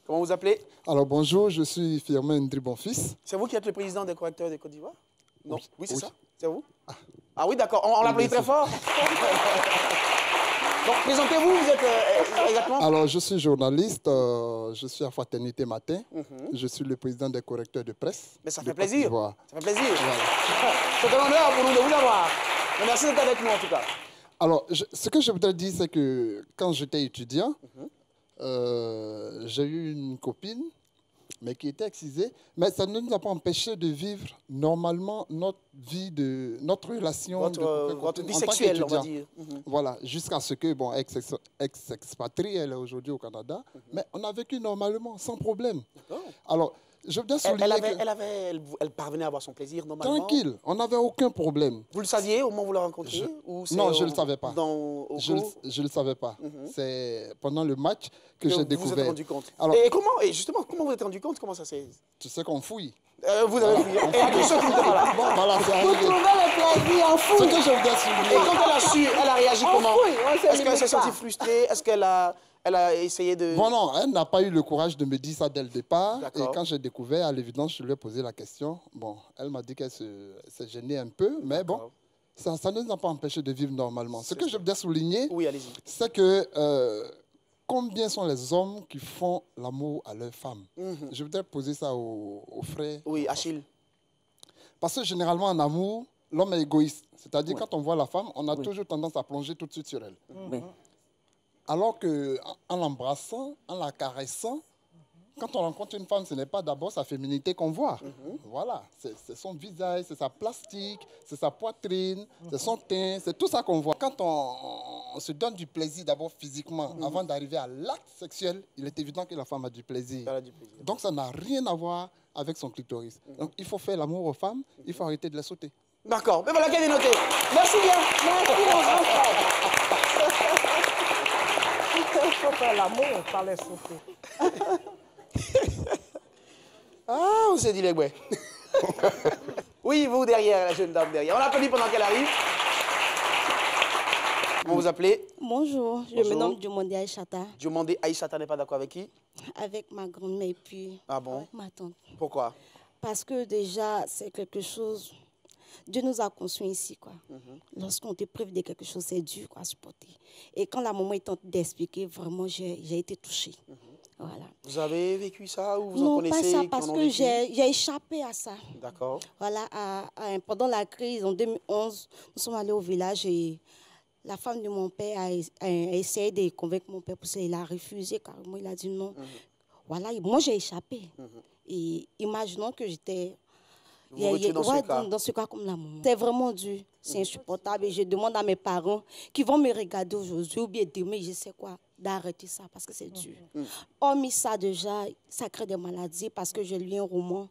Comment vous appelez? Alors bonjour, je suis Firmin Ndribonfils. C'est vous qui êtes le président des correcteurs de Côte d'Ivoire? Non. Oui, c'est ça? C'est vous? Ah oui, d'accord. On l'applaudit très fort. Donc, présentez-vous, vous êtes exactement... Alors, je suis journaliste, je suis à Fraternité Matin. Je suis le président des correcteurs de presse. Mais ça fait plaisir. Ça fait plaisir. Voilà. C'est un honneur pour nous de vous avoir. Mais merci d'être avec nous, en tout cas. Alors, ce que je voudrais dire, c'est que quand j'étais étudiant, j'ai eu une copine, mais qui était excisée. Mais ça ne nous a pas empêché de vivre normalement notre vie, notre relation. Votre vie sexuelle, on va dire. Voilà, jusqu'à ce que, bon, ex-expatriée, elle est aujourd'hui au Canada. Mais on a vécu normalement, sans problème. Alors, je voudrais souligner elle parvenait à avoir son plaisir normalement? Tranquille, on n'avait aucun problème. Vous le saviez au moment où vous la rencontriez? Non, je ne le savais pas. Je ne le savais pas. C'est pendant le match que j'ai découvert. Vous vous êtes rendu compte. Alors, et justement, comment vous êtes rendu compte? Comment ça s'est... Tu sais qu'on fouille. Vous avez fouillé. Et à tous ceux qui étaient là. Bon, voilà, c'est Vous trouvez le plaisir en fouille. Ce que je voudrais souligner. Et quand elle a su, elle a réagi comment? Est-ce qu'elle s'est sentie pas. frustrée? Est-ce qu'elle a essayé de... Bon, non, elle n'a pas eu le courage de me dire ça dès le départ. Et quand j'ai découvert, à l'évidence, je lui ai posé la question. Bon, elle m'a dit qu'elle s'est gênée un peu, mais bon, ça ne nous a pas empêché de vivre normalement. Ce que je voudrais souligner, c'est que combien sont les hommes qui font l'amour à leurs femmes? Je voudrais poser ça aux frères. Oui, Achille. Parce que généralement, en amour, l'homme est égoïste. C'est-à-dire, quand on voit la femme, on a toujours tendance à plonger tout de suite sur elle. Oui. Alors qu'en l'embrassant, en la caressant, quand on rencontre une femme, ce n'est pas d'abord sa féminité qu'on voit. Voilà, c'est son visage, c'est sa plastique, c'est sa poitrine, c'est son teint, c'est tout ça qu'on voit. Quand on se donne du plaisir d'abord physiquement, avant d'arriver à l'acte sexuel, il est évident que la femme a du plaisir. Donc ça n'a rien à voir avec son clitoris. Donc il faut faire l'amour aux femmes, il faut arrêter de les sauter. D'accord, mais voilà qu'elle est notée. Merci bien. Merci, mon grand frère. Il faut faire l'amour, pas les sauter. Ah, on s'est dit les ouais. Oui, vous derrière, la jeune dame derrière. On l'applaudit pendant qu'elle arrive. Comment vous appelez? Bonjour, je me nomme Diomandé Aïchata. Diomandé Aïchata n'est pas d'accord avec qui? Avec ma grand-mère et puis ma tante. Pourquoi? Parce que déjà, c'est quelque chose... Dieu nous a construits ici, quoi. Lorsqu'on te prive de quelque chose, c'est dur à supporter. Et quand la maman est tentée d'expliquer, vraiment, j'ai été touchée. Voilà. Vous avez vécu ça ou vous en connaissez? Non, pas ça, parce que j'ai échappé à ça. D'accord. Voilà, pendant la crise, en 2011, nous sommes allés au village et la femme de mon père a essayé de convaincre mon père pour ça. Il a refusé carrément, il a dit non. Voilà, moi j'ai échappé. Et imaginons que j'étais... dans ce cas comme la maman. C'est vraiment dur, c'est insupportable. Et je demande à mes parents qui vont me regarder aujourd'hui ou bien demain, je sais quoi, d'arrêter ça parce que c'est dur. Hormis ça déjà, ça crée des maladies parce que j'ai lu un roman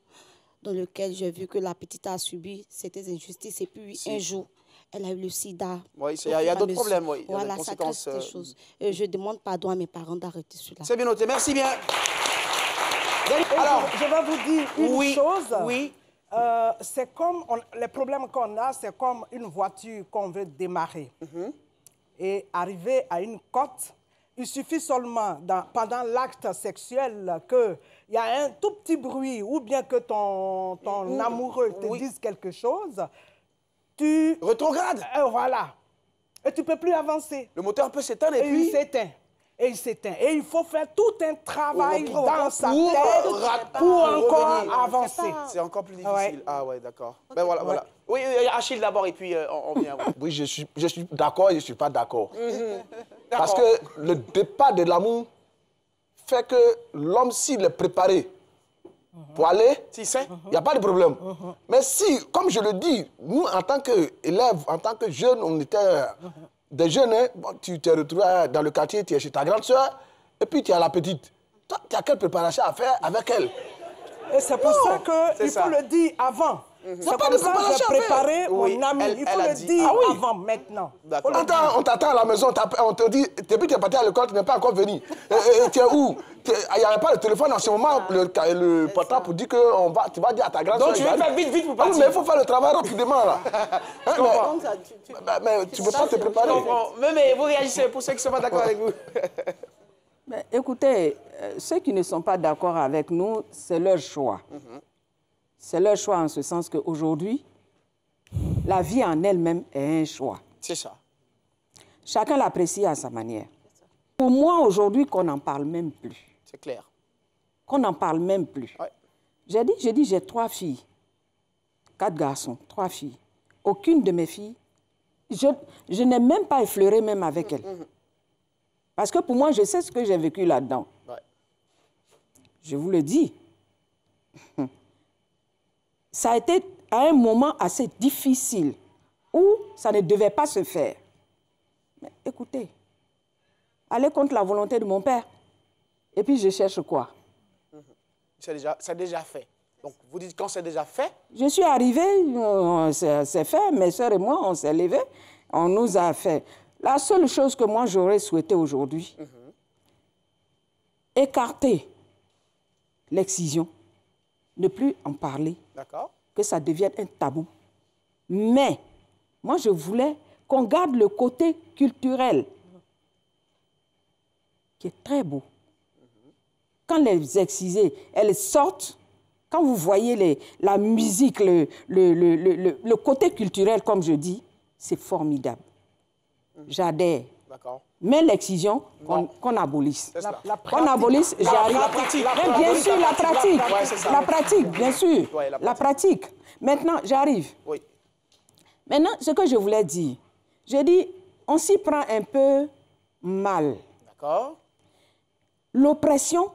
dans lequel j'ai vu que la petite a subi certaines injustices et puis un jour, elle a eu le sida. Oui, il y a d'autres problèmes, oui. Voilà, ça crée des choses. Et je demande pardon à mes parents d'arrêter cela. C'est bien noté, merci bien. Alors, je vais vous dire une chose. Oui. C'est comme, les problèmes qu'on a, c'est comme une voiture qu'on veut démarrer. Et arriver à une côte, il suffit seulement, pendant l'acte sexuel, qu'il y a un tout petit bruit, ou bien que ton amoureux te dise quelque chose, tu... Rétrograde. Voilà. Et tu ne peux plus avancer. Le moteur peut s'éteindre et puis... il s'éteint. Et il s'éteint. Et il faut faire tout un travail dans sa tête pour encore avancer. C'est encore plus difficile. Ah ouais, d'accord. Ben voilà, voilà. Oui, Achille d'abord et puis on vient. Oui, je suis d'accord et je ne suis pas d'accord. Parce que le départ de l'amour fait que l'homme, s'il est préparé pour aller, il n'y a pas de problème. Mais si, comme je le dis, nous, en tant qu'élèves, en tant que jeunes, on était... Des jeunes, hein, bon, tu t'es retrouvé dans le quartier, tu es chez ta grande soeur, et puis tu as la petite. Toi, tu as quelle préparation à faire avec elle? Et c'est pour ça qu'il faut le dire avant. C'est comme ça que j'ai préparé mon ami. Il faut le dire avant, maintenant. On t'attend à la maison, on te dit, depuis que tu es parti à l'école, tu n'es pas encore venu. Tu es où? Il n'y avait pas de téléphone en ce moment, le portable pour dire que tu vas dire à ta grande soeur. Donc tu veux faire vite pour partir. Mais il faut faire le travail rapidement, là. Mais tu ne peux pas te préparer. Mais vous réagissez pour ceux qui ne sont pas d'accord avec vous. Mais écoutez, ceux qui ne sont pas d'accord avec nous, c'est leur choix. C'est leur choix en ce sens qu'aujourd'hui, la vie en elle-même est un choix. C'est ça. Chacun l'apprécie à sa manière. Pour moi, aujourd'hui, qu'on n'en parle même plus. C'est clair. Qu'on n'en parle même plus. Ouais. J'ai 3 filles, 4 garçons, 3 filles. Aucune de mes filles, je n'ai même pas effleuré même avec elles. Parce que pour moi, je sais ce que j'ai vécu là-dedans. Ouais. Je vous le dis. Ça a été à un moment assez difficile où ça ne devait pas se faire. Mais écoutez, aller contre la volonté de mon père. Et puis je cherche quoi? C'est déjà fait. Donc vous dites quand c'est déjà fait? Je suis arrivée, c'est fait, mes soeurs et moi, on s'est levés, on nous a fait. La seule chose que moi j'aurais souhaité aujourd'hui, écarter l'excision, ne plus en parler, que ça devienne un tabou. Mais moi, je voulais qu'on garde le côté culturel, qui est très beau. Quand les excisées, elles sortent, quand vous voyez la musique, le côté culturel, comme je dis, c'est formidable. J'adhère. Mais l'excision, qu'on abolisse. Qu'on abolisse, j'arrive. Bien sûr, la pratique. La pratique, bien sûr. La pratique. Maintenant, j'arrive. Maintenant, ce que je voulais dire, je dis, on s'y prend un peu mal. D'accord. L'oppression,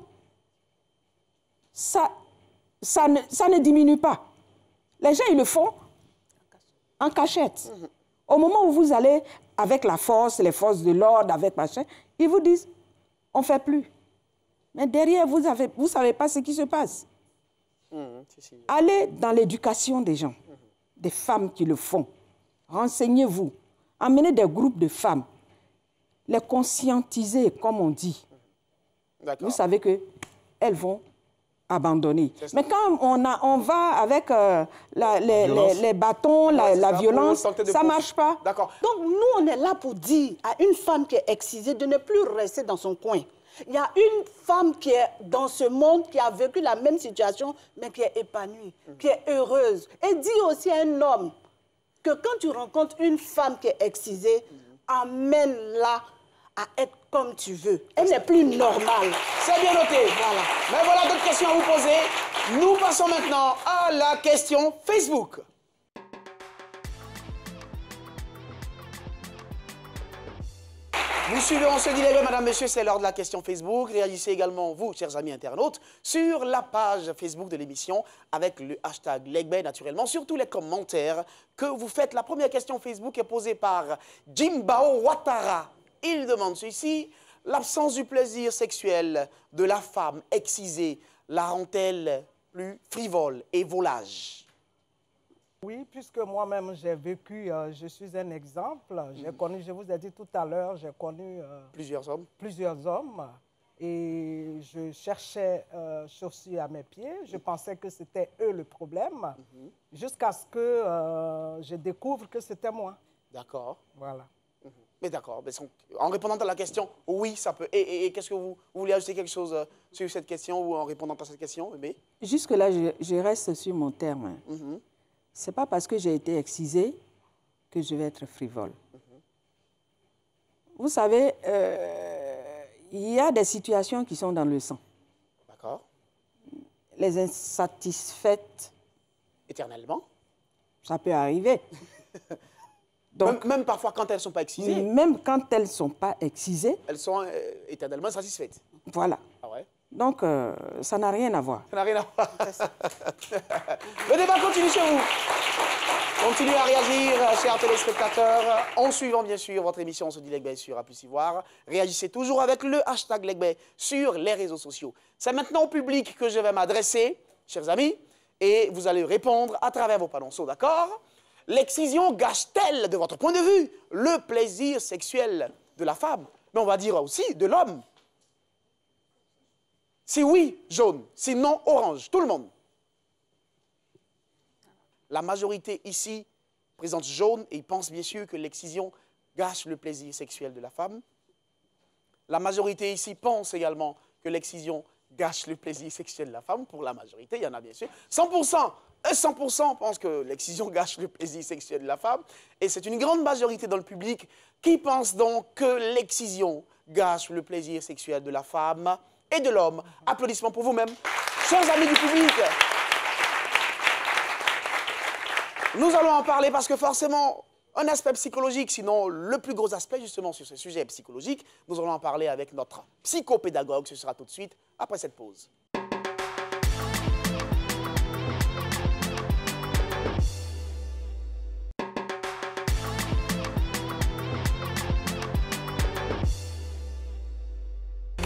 ça ne diminue pas. Les gens, ils le font en cachette. Au moment où vous allez avec la force, les forces de l'ordre, avec machin, ils vous disent, on ne fait plus. Mais derrière, vous ne savez pas ce qui se passe. Allez dans l'éducation des gens, des femmes qui le font. Renseignez-vous. Amenez des groupes de femmes. Les conscientiser, comme on dit. Vous savez qu'elles vont abandonner. Mais quand on va avec les bâtons, la violence, ça ne marche pas. D'accord. Donc nous, on est là pour dire à une femme qui est excisée de ne plus rester dans son coin. Il y a une femme qui est dans ce monde, qui a vécu la même situation, mais qui est épanouie, qui est heureuse. Et dis aussi à un homme que quand tu rencontres une femme qui est excisée, amène-la à être comme tu veux. Elle n'est plus normale. C'est bien noté. Voilà. Mais voilà d'autres questions à vous poser. Nous passons maintenant à la question Facebook. Vous suivez On se dit les deux, madame, monsieur, c'est l'heure de la question Facebook. Réagissez également, vous, chers amis internautes, sur la page Facebook de l'émission avec le hashtag Legbet, naturellement, sur tous les commentaires que vous faites. La première question Facebook est posée par Jimbao Ouattara. Il demande ceci: l'absence du plaisir sexuel de la femme excisée la rend-elle plus frivole et volage? Oui, puisque moi-même j'ai vécu, je suis un exemple. J'ai connu, je vous ai dit tout à l'heure, j'ai connu plusieurs hommes. Plusieurs hommes. Et je cherchais chaussures à mes pieds. Je pensais que c'était eux le problème, jusqu'à ce que je découvre que c'était moi. D'accord. Voilà. Mais d'accord. En répondant à la question, oui, ça peut. Et qu'est-ce que vous voulez ajouter quelque chose sur cette question ou en répondant à cette question, bébé? Jusque-là, je reste sur mon terme. Ce n'est pas parce que j'ai été excisée que je vais être frivole. Vous savez, il y a des situations qui sont dans le sang. D'accord. Les insatisfaites. Éternellement? Ça peut arriver. Donc, même parfois quand elles ne sont pas excisées? Même quand elles ne sont pas excisées. Elles sont éternellement satisfaites. Voilà. Ah ouais? Donc, ça n'a rien à voir. Ça n'a rien à voir. Le débat continue chez vous. Continuez à réagir, chers téléspectateurs, en suivant bien sûr votre émission On se dit Legbet sur A+ Ivoire. Réagissez toujours avec le hashtag Legbet sur les réseaux sociaux. C'est maintenant au public que je vais m'adresser, chers amis, et vous allez répondre à travers vos panonceaux, d'accord? L'excision gâche-t-elle, de votre point de vue, le plaisir sexuel de la femme? Mais on va dire aussi de l'homme. Si oui, jaune. Si non, orange. Tout le monde. La majorité ici présente jaune et pense bien sûr que l'excision gâche le plaisir sexuel de la femme. La majorité ici pense également que l'excision gâche le plaisir sexuel de la femme. Pour la majorité, il y en a bien sûr. 100% pensent que l'excision gâche le plaisir sexuel de la femme. Et c'est une grande majorité dans le public qui pense donc que l'excision gâche le plaisir sexuel de la femme et de l'homme. Applaudissements pour vous-même, chers amis du public. Nous allons en parler parce que forcément, un aspect psychologique, sinon le plus gros aspect justement sur ce sujet psychologique, nous allons en parler avec notre psychopédagogue. Ce sera tout de suite après cette pause.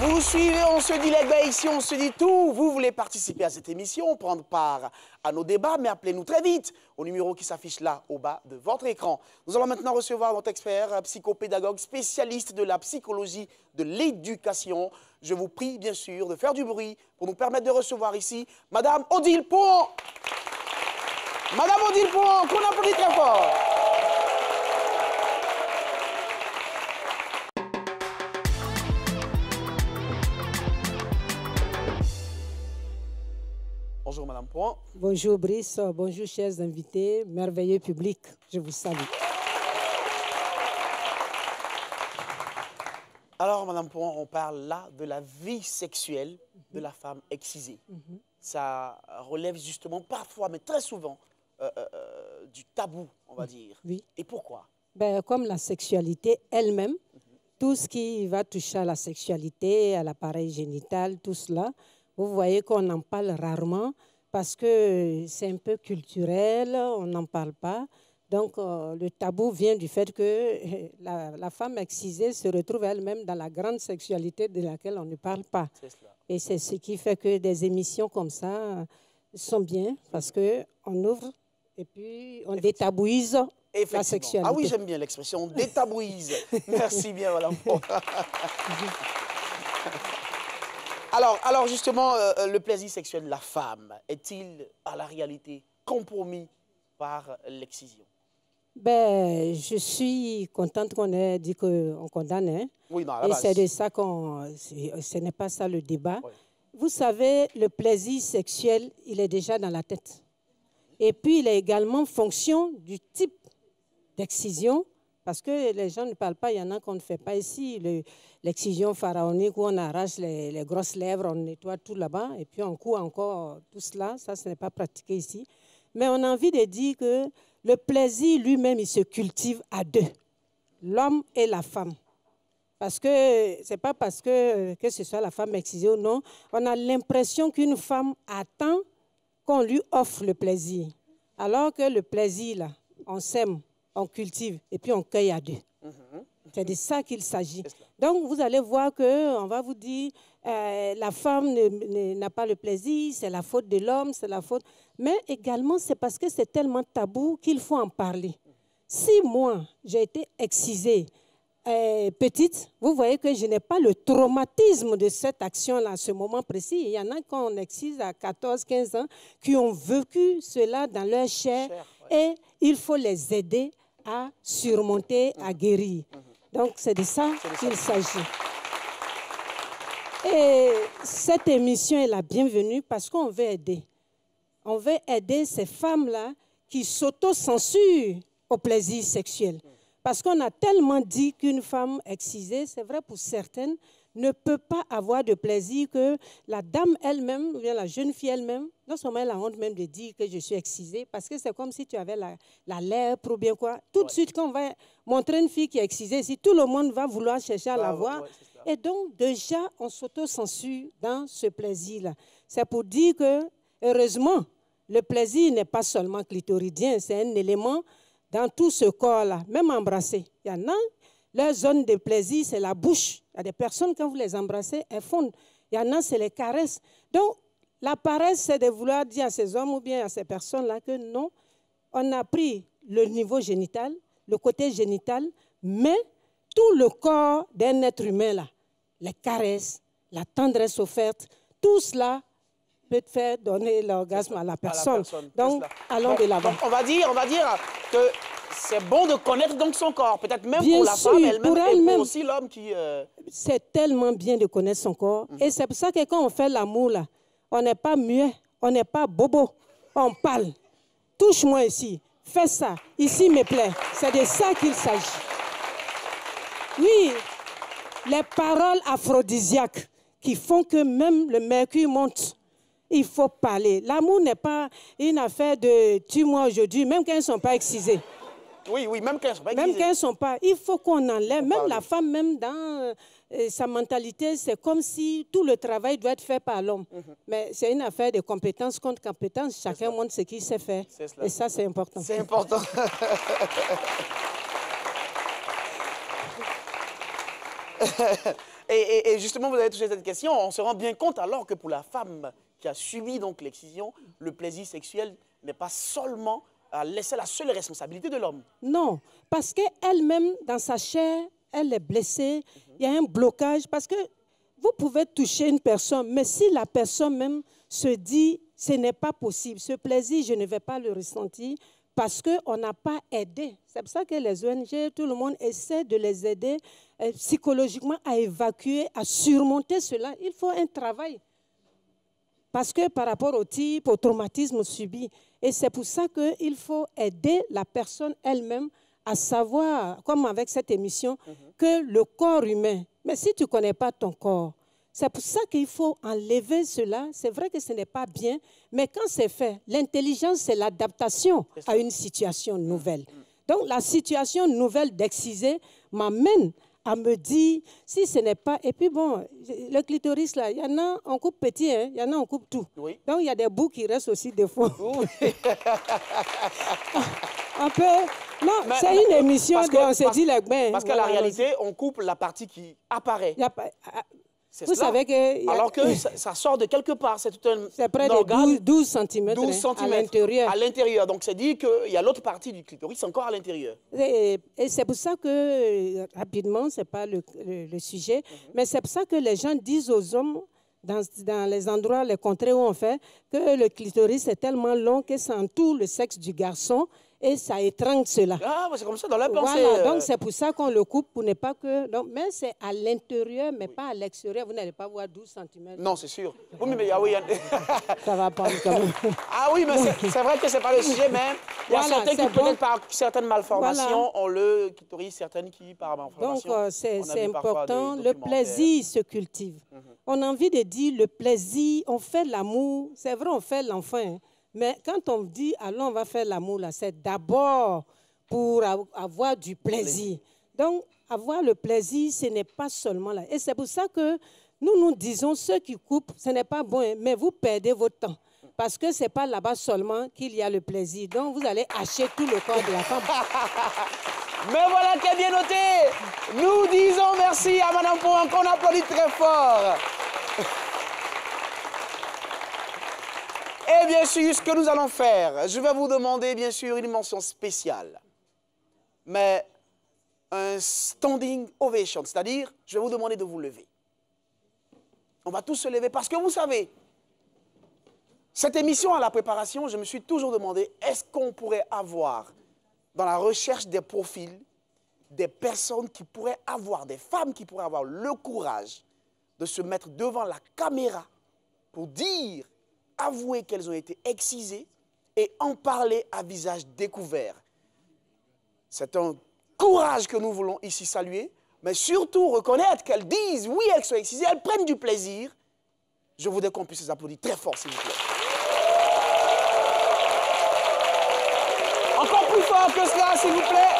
Vous suivez, on se dit Legbet, ici on se dit tout. Vous voulez participer à cette émission, prendre part à nos débats, mais appelez-nous très vite au numéro qui s'affiche là, au bas de votre écran. Nous allons maintenant recevoir notre expert, psychopédagogue, spécialiste de la psychologie de l'éducation. Je vous prie bien sûr de faire du bruit pour nous permettre de recevoir ici Madame Odile Pouan. Madame Odile Pouan, qu'on applaudit très fort. Bonjour Madame Pouan. Bonjour Brice, bonjour chers invités, merveilleux public, je vous salue. Alors Madame Pouan, on parle là de la vie sexuelle de la femme excisée. Ça relève justement parfois, mais très souvent, du tabou, on va dire. Oui. Et pourquoi? Ben, comme la sexualité elle-même, tout ce qui va toucher à la sexualité, à l'appareil génital, tout cela, vous voyez qu'on en parle rarement parce que c'est un peu culturel, on n'en parle pas. Donc, le tabou vient du fait que la femme excisée se retrouve elle-même dans la grande sexualité de laquelle on ne parle pas. Et c'est ce qui fait que des émissions comme ça sont bien parce qu'on ouvre et puis on détabouise la sexualité. Ah oui, j'aime bien l'expression, on détabouise. Merci bien, madame. Alors justement, le plaisir sexuel de la femme est-il à la réalité compromis par l'excision? Ben, je suis contente qu'on ait dit qu'on condamne. Hein? Oui, non, à la et base. c'est de ça ce n'est pas ça le débat. Oui. Vous savez, le plaisir sexuel, il est déjà dans la tête. Et puis, il est également fonction du type d'excision, parce que les gens ne parlent pas, il y en a qu'on ne fait pas ici. L'excision pharaonique où on arrache les grosses lèvres, on nettoie tout là-bas, et puis on coud encore tout cela. Ça, ce n'est pas pratiqué ici. Mais on a envie de dire que le plaisir lui-même, il se cultive à deux, l'homme et la femme. Parce que ce n'est pas parce que ce soit la femme excisée ou non, on a l'impression qu'une femme attend qu'on lui offre le plaisir. Alors que le plaisir, là, on sème, on cultive et puis on cueille à deux. C'est de ça qu'il s'agit. Donc, vous allez voir qu'on va vous dire la femme n'a pas le plaisir, c'est la faute de l'homme, c'est la faute. Mais également, c'est parce que c'est tellement tabou qu'il faut en parler. Si moi, j'ai été excisée petite, vous voyez que je n'ai pas le traumatisme de cette action-là à ce moment précis. Il y en a qu'on excise à 14, 15 ans qui ont vécu cela dans leur chair et il faut les aider à surmonter, à guérir. Donc, c'est de ça qu'il s'agit. Et cette émission est la bienvenue parce qu'on veut aider. On veut aider ces femmes-là qui s'auto-censurent au plaisir sexuel. Parce qu'on a tellement dit qu'une femme excisée, c'est vrai pour certaines, ne peut pas avoir de plaisir que la dame elle-même, ou bien la jeune fille elle-même, non seulement elle a honte même de dire que je suis excisée, parce que c'est comme si tu avais la lèpre ou bien quoi. Tout de suite, quand on va montrer une fille qui est excisée, si tout le monde va vouloir chercher à la voir. Et donc, déjà, on s'auto-censure dans ce plaisir-là. C'est pour dire que, heureusement, le plaisir n'est pas seulement clitoridien, c'est un élément dans tout ce corps-là, même embrasser. Il y en a, leur zone de plaisir, c'est la bouche. Il y a des personnes, quand vous les embrassez, elles fondent. Il y en a, c'est les caresses. Donc, la paresse, c'est de vouloir dire à ces hommes ou bien à ces personnes-là que non, on a pris le niveau génital, le côté génital, mais tout le corps d'un être humain, là, les caresses, la tendresse offerte, tout cela peut faire donner l'orgasme à la personne. Donc, allons de l'avant. On va dire que c'est bon de connaître donc son corps, peut-être même bien pour la sûr, femme elle-même et elle pour aussi l'homme qui... C'est tellement bien de connaître son corps. Et c'est pour ça que quand on fait l'amour, là, on n'est pas muet, on n'est pas bobo, on parle. Touche-moi ici, fais ça, ici me plaît. C'est de ça qu'il s'agit. Oui, les paroles aphrodisiaques qui font que même le mercure monte. Il faut parler. L'amour n'est pas une affaire de tue-moi aujourd'hui, même quand ils ne sont pas excisés. Oui, même quand ils ne sont pas excisés. Même quand ils ne sont pas. Il faut qu'on enlève. Même la femme, même dans sa mentalité, c'est comme si tout le travail doit être fait par l'homme. Mais c'est une affaire de compétence contre compétence. Chacun montre ce qu'il sait faire. Et ça, c'est important. C'est important. Et justement, vous avez touché cette question. On se rend bien compte alors que pour la femme qui a subi donc l'excision, le plaisir sexuel n'est pas seulement à laisser la seule responsabilité de l'homme. Non, parce qu'elle-même, dans sa chair, elle est blessée. Il y a un blocage parce que vous pouvez toucher une personne, mais si la personne même se dit « ce n'est pas possible, ce plaisir, je ne vais pas le ressentir », parce qu'on n'a pas aidé. C'est pour ça que les ONG, tout le monde essaie de les aider psychologiquement à évacuer, à surmonter cela. Il faut un travail. Parce que par rapport au type, au traumatisme subi. Et c'est pour ça qu'il faut aider la personne elle-même à savoir, comme avec cette émission, que le corps humain, mais si tu ne connais pas ton corps, C'est pour ça qu'il faut enlever cela. C'est vrai que ce n'est pas bien, mais quand c'est fait, l'intelligence, c'est l'adaptation à une situation nouvelle. Donc, la situation nouvelle d'exciser m'amène à me dire, si ce n'est pas... Et puis bon, le clitoris, là, il y en a, on coupe petit, hein, il y en a, on coupe tout. Oui. Donc, il y a des bouts qui restent aussi des fois. Oui. On peut... Non, c'est une émission on se dit les bains. Parce qu'à la réalité, on coupe la partie qui apparaît. Vous savez que... Alors que ça sort de quelque part. C'est tout un C'est près organe, de 12 cm, 12 cm à l'intérieur. À l'intérieur. Donc, c'est dit qu'il y a l'autre partie du clitoris encore à l'intérieur. Et c'est pour ça que, rapidement, ce n'est pas le sujet, mais c'est pour ça que les gens disent aux hommes, dans les endroits, les contrées où on fait, que le clitoris est tellement long que ça entoure le sexe du garçon et ça étrangle cela. Ah, c'est comme ça dans la pensée. Voilà, donc c'est pour ça qu'on le coupe pour ne pas que... Donc, mais c'est à l'intérieur, mais pas à l'extérieur. Vous n'allez pas voir 12 cm. Non, c'est sûr. Oui, mais oui, ça va prendre quand même. Ah oui, mais c'est vrai que ce n'est pas le sujet, mais il y a certains qui, peut-être par certaines malformations, ont le clitoris, certaines qui, par malformation... Donc, c'est important. Le plaisir se cultive. On a envie de dire le plaisir, on fait l'amour. C'est vrai, on fait l'enfant, hein. Mais quand on dit, allons, on va faire l'amour, là, c'est d'abord pour avoir du plaisir. Donc, avoir le plaisir, ce n'est pas seulement là. Et c'est pour ça que nous disons, ceux qui coupent, ce n'est pas bon, mais vous perdez votre temps. Parce que ce n'est pas là-bas seulement qu'il y a le plaisir. Donc, vous allez hacher tout le corps de la femme. Mais voilà qui est bien noté. Nous disons merci à Mme Pouan, qu'on applaudit très fort. Et bien sûr, ce que nous allons faire, je vais vous demander bien sûr une mention spéciale. Mais un standing ovation, c'est-à-dire, je vais vous demander de vous lever. On va tous se lever parce que vous savez, cette émission à la préparation, je me suis toujours demandé, est-ce qu'on pourrait avoir, dans la recherche des profils, des personnes qui pourraient avoir, des femmes qui pourraient avoir le courage de se mettre devant la caméra pour dire, avouer qu'elles ont été excisées et en parler à visage découvert. C'est un courage que nous voulons ici saluer, mais surtout reconnaître qu'elles disent, oui, elles sont excisées, elles prennent du plaisir. Je voudrais qu'on puisse les applaudir très fort, s'il vous plaît. Encore plus fort que cela, s'il vous plaît.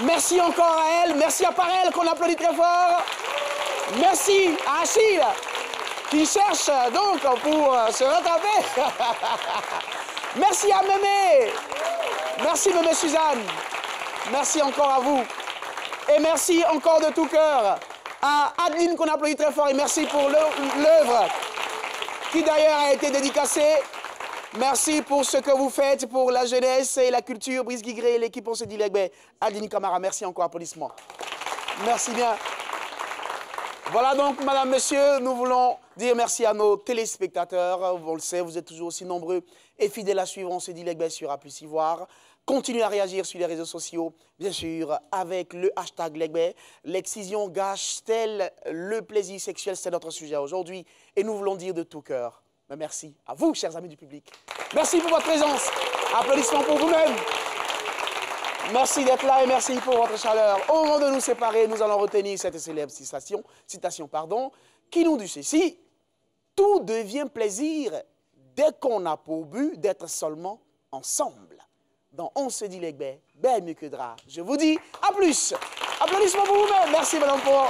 Merci encore à elle, merci à Parel qu'on applaudit très fort. Merci à Achille qui cherche donc pour se rattraper. Merci à Mémé. Merci Mémé Suzanne. Merci encore à vous. Et merci encore de tout cœur à Adeline qu'on applaudit très fort. Et merci pour l'œuvre qui d'ailleurs a été dédicacée. Merci pour ce que vous faites pour la jeunesse et la culture. Brice Guigré et l'équipe, on se dit Legbe. Adeline Camara, merci encore, applaudissements. Merci bien. Voilà donc, madame, monsieur, nous voulons dire merci à nos téléspectateurs. On le sait, vous êtes toujours aussi nombreux et fidèles à suivre. On se dit Legbe sur A plus Ivoire. Continuez à réagir sur les réseaux sociaux, bien sûr, avec le hashtag Legbe. L'excision gâche-t-elle le plaisir sexuel? C'est notre sujet aujourd'hui. Et nous voulons dire de tout cœur, mais merci à vous, chers amis du public. Merci pour votre présence. Applaudissements pour vous-même. Merci d'être là et merci pour votre chaleur. Au moment de nous séparer, nous allons retenir cette célèbre citation qui nous dit ceci. Tout devient plaisir dès qu'on a pour but d'être seulement ensemble. Dans On se dit Legbe, bien mieux que drap. Je vous dis à plus. Applaudissements pour vous-même. Merci, madame Pouan.